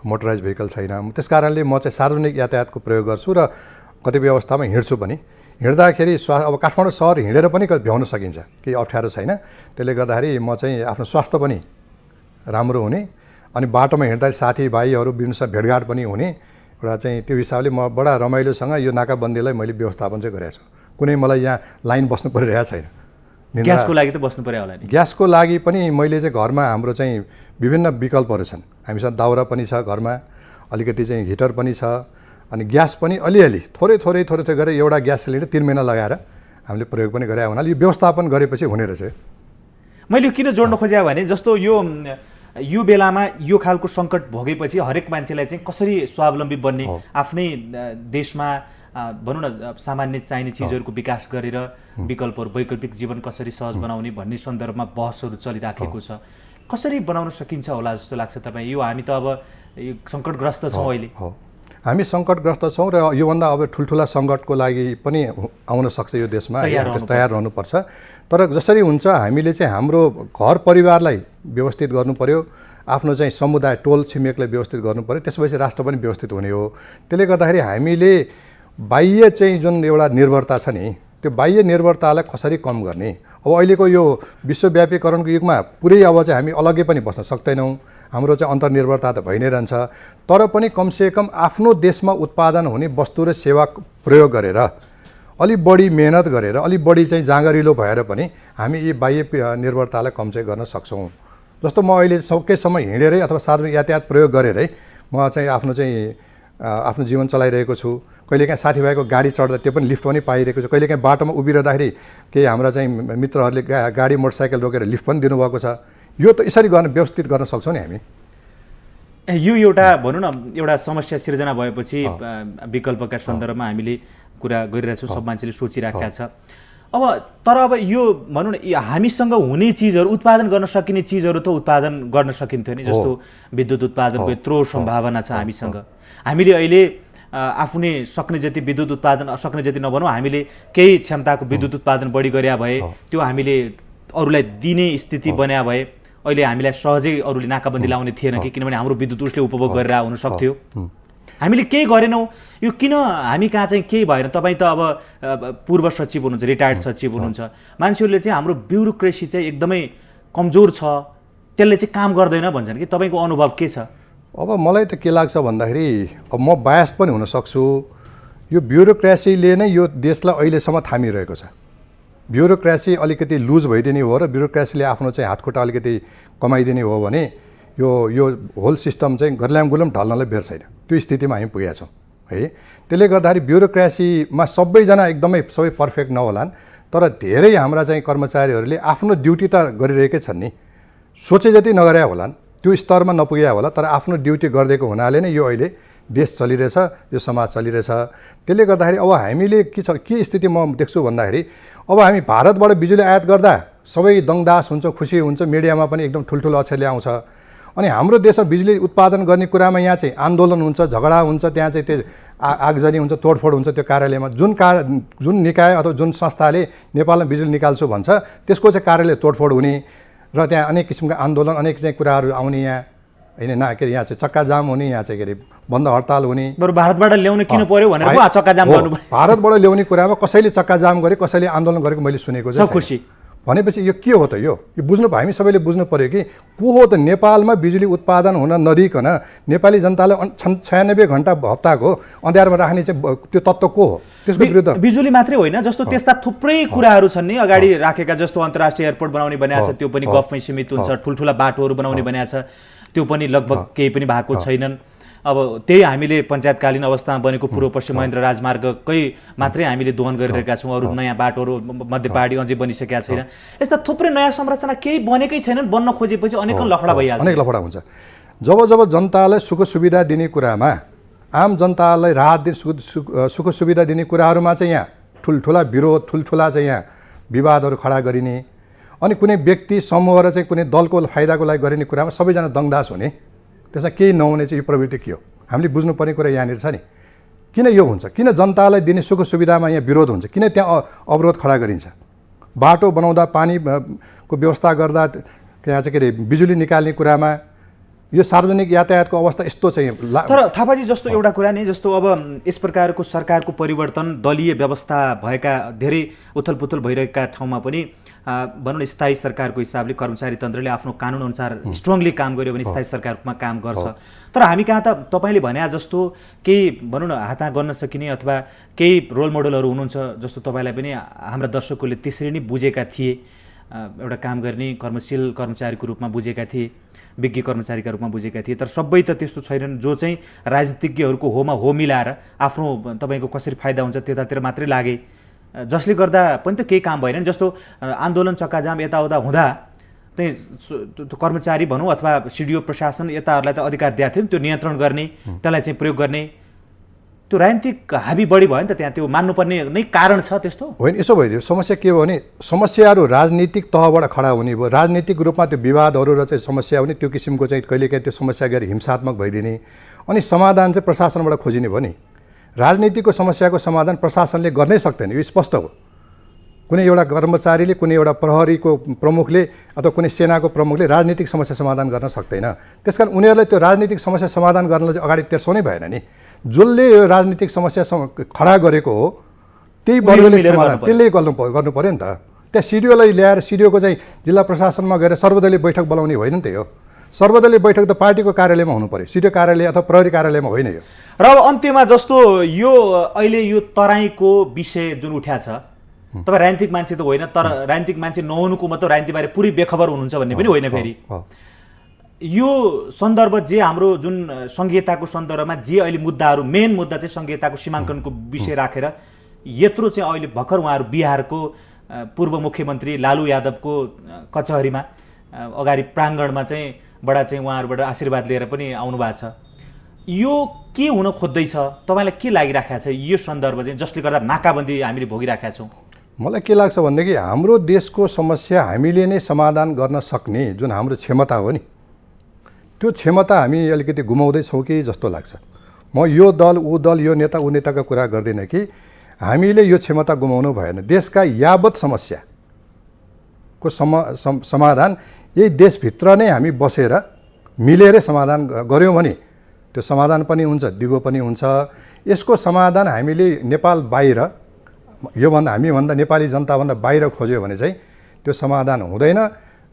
मोटराइज भेहिकल छैन। त्यस कारणले म चाहिँ सार्वजनिक यातायातको प्रयोग गर्छु र कतिपय अवस्थामा हिँड्छु पनि। हिँड्दाखेरि अब काठमाडौँ सहर हिँडेर पनि भ्याउन सकिन्छ, केही अप्ठ्यारो छैन। त्यसले गर्दाखेरि म चाहिँ आफ्नो स्वास्थ्य पनि राम्रो हुने अनि बाटोमा हिँड्दा साथीभाइहरू विभिन्न भेटघाट पनि हुने एउटा चाहिँ त्यो हिसाबले म बडा रमाइलोसँग यो नाकाबन्दीलाई मैले व्यवस्थापन चाहिँ गरेको छु। कुनै मलाई यहाँ लाइन बस्नु परिरहेको छैन। ग्यासको लागि त बस्नु पर्यो होला नि। ग्यासको लागि पनि मैले चाहिँ घरमा हाम्रो चाहिँ विभिन्न विकल्पहरू छन्। हामीसँग दाउरा पनि छ घरमा, अलिकति चाहिँ हिटर पनि छ, अनि ग्यास पनि अलिअलि थोरै गरेर एउटा ग्यास सिलिन्डर 3 महिना लगाएर हामीले प्रयोग पनि गरे हुनाले यो व्यवस्थापन गरेपछि हुने रहेछ। मैले किन जोड्न खोजेँ भने जस्तो यो बेलामा यो खालको सङ्कट भोगेपछि हरेक मान्छेलाई चाहिँ कसरी स्वावलम्बी बन्ने, आफ्नै देशमा भनौँ न सामान्य चाहिने चिजहरूको विकास गरेर विकल्पहरू वैकल्पिक जीवन कसरी सहज बनाउने भन्ने सन्दर्भमा बहसहरू चलिराखेको छ। कसरी बनाउन सकिन्छ होला जस्तो लाग्छ तपाईँ? यो हामी त अब यो सङ्कटग्रस्त छौँ अहिले। हामी सङ्कटग्रस्त छौँ र योभन्दा अब ठुल्ठुला सङ्कटको लागि पनि आउन सक्छ यो देशमा, तयार रहनुपर्छ। तर जसरी हुन्छ हामीले चाहिँ हाम्रो घर परिवारलाई व्यवस्थित गर्नु पर्यो, आफ्नो चाहिँ समुदाय टोल छिमेकलाई व्यवस्थित गर्नु पर्यो, त्यसपछि राष्ट्र पनि व्यवस्थित हुने हो। त्यसले गर्दाखेरि हामीले बाह्य चाहिँ जुन एउटा निर्भरता छ नि, त्यो बाह्य निर्भरतालाई कसरी कम गर्ने। अब अहिलेको यो विश्वव्यापीकरणको युगमा पुरै अब चाहिँ हामी अलग्गै पनि बस्न सक्दैनौँ, हाम्रो चाहिँ अन्तर्निर्भरता त भइ नै रहन्छ। तर पनि कमसेकम आफ्नो देशमा उत्पादन हुने वस्तु र सेवा प्रयोग गरेर अलिक बढी मेहनत गरेर अलिक बढी चाहिँ जाँगरिलो भएर पनि हामी यी बाह्य निर्भरतालाई कम चाहिँ गर्न सक्छौँ। जस्तो म अहिले सकेसम्म हिँडेरै अथवा सार्वजनिक यातायात प्रयोग गरेरै म चाहिँ आफ्नो जीवन चलाइरहेको छु। कहिलेकाहीँ साथीभाइको गाडी चढ्दा त्यो पनि लिफ्ट पनि पाइरहेको छु। कहिलेकाहीँ बाटोमा उभिरहँदाखेरि केही हाम्रा चाहिँ मित्रहरूले गाडी मोटरसाइकल रोकेर लिफ्ट पनि दिनुभएको छ। यो त यसरी व्यवस्थित गर्न सक्छौँ नि हामी। यो एउटा भनौँ न एउटा समस्या सिर्जना भएपछि विकल्पका सन्दर्भमा हामीले कुरा गरिरहेछौँ, सब मान्छेले सोचिराखेका छ। अब यो भनौँ न हामीसँग हुने चिजहरू, उत्पादन गर्न सकिने चिजहरू त उत्पादन गर्न सकिन्थ्यो नि। जस्तो विद्युत उत्पादनको यत्रो सम्भावना छ हामीसँग। हामीले अहिले आफूले सक्ने जति विद्युत उत्पादन सक्ने जति नभनौँ, हामीले केही क्षमताको विद्युत उत्पादन बढी गरे भए त्यो हामीले अरूलाई दिने स्थिति बन्या भए अहिले हामीलाई सहजै अरूले नाकाबन्दी लाउने थिएन कि, किनभने हाम्रो विद्युत उसले उपभोग गरेर हुन सक्थ्यो। हामीले केही गरेनौँ। यो किन हामी कहाँ चाहिँ केही भएन? तपाईँ त अब पूर्व सचिव हुनुहुन्छ, रिटायर्ड सचिव हुनुहुन्छ। मान्छेहरूले चाहिँ हाम्रो ब्युरोक्रेसी चाहिँ एकदमै कमजोर छ, त्यसले चाहिँ काम गर्दैन भन्छन् कि, तपाईँको अनुभव के छ? अब मलाई त के लाग्छ भन्दाखेरि, अब म बायस पनि हुन सक्छु, यो ब्युरोक्रेसीले नै यो देशलाई अहिलेसम्म थामिरहेको छ। ब्युरोक्रेसी अलिकति लुज भइदिने हो र ब्युरोक्रेसीले आफ्नो चाहिँ हातखुट्टा अलिकति कमाइदिने हो भने यो होल सिस्टम चाहिँ गर्ल्यामगुलम ढल्नलाई बेर छैन। त्यो स्थितिमा हामी पुगेका छौँ है। त्यसले गर्दाखेरि ब्युरोक्रेसीमा सबैजना एकदमै सबै पर्फेक्ट नहोलान्, तर धेरै हाम्रा चाहिँ कर्मचारीहरूले आफ्नो ड्युटी त गरिरहेकै छन् नि। सोचे जति नगरे होलान्, त्यो स्तरमा नपुगे होला, तर आफ्नो ड्युटी गरिदिएको हुनाले नै यो अहिले देश चलिरहेछ, यो समाज चलिरहेछ। त्यसले गर्दाखेरि अब हामीले के स्थिति म देख्छु भन्दाखेरि, अब हामी भारतबाट बिजुली आयात गर्दा सबै दङदास हुन्छ, खुसी हुन्छ, मिडियामा पनि एकदम ठुल्ठुलो अक्षरले आउँछ। अनि हाम्रो देशमा बिजुली उत्पादन गर्ने कुरामा यहाँ चाहिँ आन्दोलन हुन्छ, झगडा हुन्छ, त्यहाँ चाहिँ त्यो आगजनी हुन्छ, तोडफोड हुन्छ। त्यो कार्यालयमा जुन निकाय अथवा जुन संस्थाले नेपालमा बिजुली निकाल्छु भन्छ त्यसको चाहिँ कार्यालय तोडफोड हुने र त्यहाँ अनेक किसिमका आन्दोलन, अनेक चाहिँ कुराहरू आउने यहाँ होइन, के अरे यहाँ चाहिँ चक्का जाम हुने, यहाँ चाहिँ के अरे बन्द हडताल हुने। बरु भारतबाट ल्याउनु किन पर्यो भनेर चक्का जाम गर्नु? भारतबाट ल्याउने कुरामा कसैले चक्का जाम गरे, कसैले आन्दोलन गरेको मैले सुनेको छ। खुसी भनेपछि यो के हो त? यो बुझ्नु, हामी सबैले बुझ्नु पर्यो कि को हो त नेपालमा बिजुली उत्पादन हुन नदिकन नेपाली जनतालाई 96 घन्टा हप्ताको अँध्यारोमा राख्ने चाहिँ त्यो तत्त्व को हो? त्यसको विरुद्ध बिजुली मात्रै होइन, जस्तो त्यस्ता थुप्रै कुराहरू छन् नि अगाडि राखेका। जस्तो अन्तर्राष्ट्रिय एयरपोर्ट बनाउने बनाएको छ, त्यो पनि गफमै सीमित हुन्छ। ठुल्ठुला बाटोहरू बनाउने बनाएको छ, त्यो पनि लगभग केही पनि भएको छैनन्। अब त्यही हामीले पञ्चायतकालीन अवस्थामा बनेको पूर्व पश्चिम महेन्द्र राजमार्गकै मात्रै हामीले दोहन गरिरहेका छौँ। अरू नयाँ बाटोहरू मध्य पहाडी अझै बनिसकेका छैन। यस्ता थुप्रै नयाँ संरचना केही बनेकै छैनन्, बन्न खोजेपछि अनेक लफडा भइहाल्छ। अनेक लफडा हुन्छ। जब जनतालाई सुख सुविधा दिने कुरामा, आम जनतालाई राहत सुख सुविधा दिने कुराहरूमा चाहिँ यहाँ ठुल्ठुला विरोध, ठुल्ठुला चाहिँ यहाँ विवादहरू खडा गरिने, अनि कुनै व्यक्ति समूह र चाहिँ कुनै दलको फाइदाको लागि गरिने कुरामा सबैजना दङदास हुने, त्यसमा केही नहुने चाहिँ यो प्रवृत्ति के हो? हामीले बुझ्नुपर्ने कुरा यहाँनिर छ नि। किन यो हुन्छ? किन जनतालाई दिने सुख सुविधामा यहाँ विरोध हुन्छ? किन त्यहाँ अवरोध खडा गरिन्छ? बाटो बनाउँदा, पानीको व्यवस्था गर्दा, यहाँ चाहिँ के अरे बिजुली निकाल्ने कुरामा यो सार्वजनिक यातायातको अवस्था यस्तो चाहिँ तर थापाजी जस्तो एउटा कुरा नि, जस्तो अब यस प्रकारको सरकारको परिवर्तन, दलीय व्यवस्था भएका धेरै उथलपुथल भइरहेका ठाउँमा पनि भनौँ न स्थायी सरकारको हिसाबले कर्मचारी तन्त्रले आफ्नो कानुन अनुसार स्ट्रङली काम गर्यो भने स्थायी सरकारमा काम गर्छ। तर हामी कहाँ त तपाईँले भने जस्तो केही भनौँ न हात गर्न सकिने अथवा केही रोल मोडलहरू हुनुहुन्छ, जस्तो तपाईँलाई पनि हाम्रा दर्शकहरूले त्यसरी नै बुझेका थिए, एउटा काम गर्ने कर्मशील कर्मचारीको रूपमा बुझेका थिए, विज्ञ कर्मचारीका रूपमा बुझेका थिए। तर सबै त त्यस्तो छैनन्, जो चाहिँ राजनीतिज्ञहरूको होमा हो मिलाएर आफ्नो तपाईँको कसरी फाइदा हुन्छ त्यतातिर मात्रै लागे, जसले गर्दा पनि त केही काम भएन। जस्तो आन्दोलन चक्काजाम यताउता हुँदा चाहिँ कर्मचारी भनौँ अथवा सिडिओ प्रशासन यताहरूलाई त अधिकार दिएको थियो नि त्यो नियन्त्रण गर्ने, त्यसलाई चाहिँ प्रयोग गर्ने, त्यो राजनीतिक हाबी बढी भयो नि त त्यहाँ, त्यो मान्नुपर्ने नै कारण छ त्यस्तो होइन। यसो भइदियो, समस्या के भयो भने समस्याहरू राजनीतिक तहबाट खडा हुने भयो, राजनीतिक रूपमा त्यो विवादहरू र चाहिँ समस्या हुने, त्यो किसिमको चाहिँ कहिलेकाहीँ त्यो समस्या गरी हिंसात्मक भइदिने, अनि समाधान चाहिँ प्रशासनबाट खोजिने भयो नि। राजनीतिको समस्याको समाधान प्रशासनले गर्नै सक्दैन, यो स्पष्ट हो। कुनै एउटा कर्मचारीले, कुनै एउटा प्रहरीको प्रमुखले अथवा कुनै सेनाको प्रमुखले राजनीतिक समस्या समाधान गर्न सक्दैन। त्यसकारण उनीहरूलाई त्यो राजनीतिक समस्या समाधान गर्न चाहिँ अगाडि तेर्साउनै भएन नि। जसले यो राजनीतिक समस्या खडा गरेको हो त्यही वर्गले समाधान त्यसले गर्नु पऱ्यो नि त। त्यहाँ सिडिओलाई ल्याएर सिडिओको चाहिँ जिल्ला प्रशासनमा गएर सर्वदलीय बैठक बोलाउने होइन नि त। यो सर्वदलीय बैठक त पार्टीको कार्यालयमा हुनु पर्यो, सिडिओ कार्यालय अथवा प्रहरी कार्यालयमा होइन यो। र अब अन्त्यमा जस्तो यो अहिले यो तराईको विषय जुन उठ्या छ, तपाईँ राजनीतिक मान्छे त होइन, तर राजनीतिक मान्छे नहुनुको मतलब राजनीतिबारे पुरै बेखबर हुनुहुन्छ भन्ने पनि होइन। फेरि यो सन्दर्भ जे हाम्रो जुन संघीयताको सन्दर्भमा जे अहिले मुद्दाहरू, मेन मुद्दा चाहिँ संघीयताको सीमाङ्कनको विषय राखेर यत्रो चाहिँ अहिले भर्खर उहाँहरू बिहारको पूर्व मुख्यमन्त्री लालु यादवको कचहरीमा अगाडि प्राङ्गणमा चाहिँ बडा चाहिँ उहाँहरूबाट आशीर्वाद लिएर पनि आउनु भएको छ। यो के हुन खोज्दैछ, तपाईँलाई के लागिराखेको छ यो सन्दर्भ चाहिँ, जसले गर्दा नाकाबन्दी हामीले भोगिराखेका छौँ? मलाई के लाग्छ भनेदेखि हाम्रो देशको समस्या हामीले नै समाधान गर्न सक्ने जुन हाम्रो क्षमता हो नि, त्यो क्षमता हामी अलिकति गुमाउँदैछौँ कि जस्तो लाग्छ। म यो दल ऊ दल, यो नेता ऊ नेताको कुरा गर्दिनँ कि हामीले यो क्षमता गुमाउनु भएन। देशका यावत समस्याको समाधान यही देशभित्र नै हामी बसेर मिलेरै समाधान गऱ्यौँ भने त्यो समाधान पनि हुन्छ, दिगो पनि हुन्छ। यसको समाधान हामीले नेपाल बाहिर, योभन्दा हामीभन्दा नेपाली जनताभन्दा बाहिर खोज्यो भने चाहिँ त्यो समाधान हुँदैन।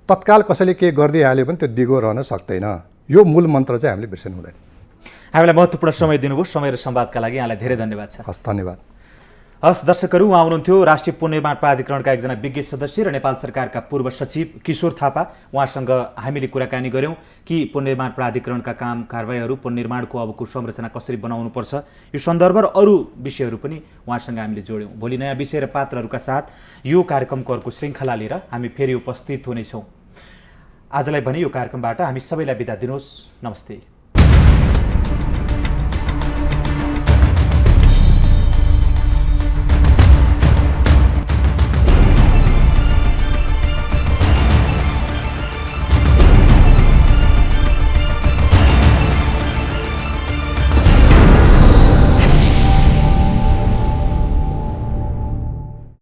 तत्काल कसैले के गरिदिइहाल्यो भने त्यो दिगो रहन सक्दैन। यो मूल मन्त्र चाहिँ हामीले बिर्सनु हुँदैन। हामीलाई महत्त्वपूर्ण समय दिनुभयो, समय र संवादका लागि यहाँलाई धेरै धन्यवाद छ। हस्, धन्यवाद। हस् दर्शकहरू, उहाँ हुनुहुन्थ्यो राष्ट्रिय पुनर्निर्माण प्राधिकरणका एकजना विज्ञ सदस्य र नेपाल सरकारका पूर्व सचिव किशोर थापा। उहाँसँग हामीले कुराकानी गऱ्यौँ कि पुनर्निर्माण प्राधिकरणका काम कारबाहीहरू, पुनर्निर्माणको अबको संरचना कसरी बनाउनुपर्छ, यो सन्दर्भ र अरू विषयहरू पनि उहाँसँग हामीले जोड्यौँ। भोलि नयाँ विषय र पात्रहरूका साथ यो कार्यक्रमको अर्को श्रृङ्खला लिएर हामी फेरि उपस्थित हुनेछौँ। आजलाई भने यो कार्यक्रमबाट हामी सबैलाई बिदा दिनुहोस्। नमस्ते।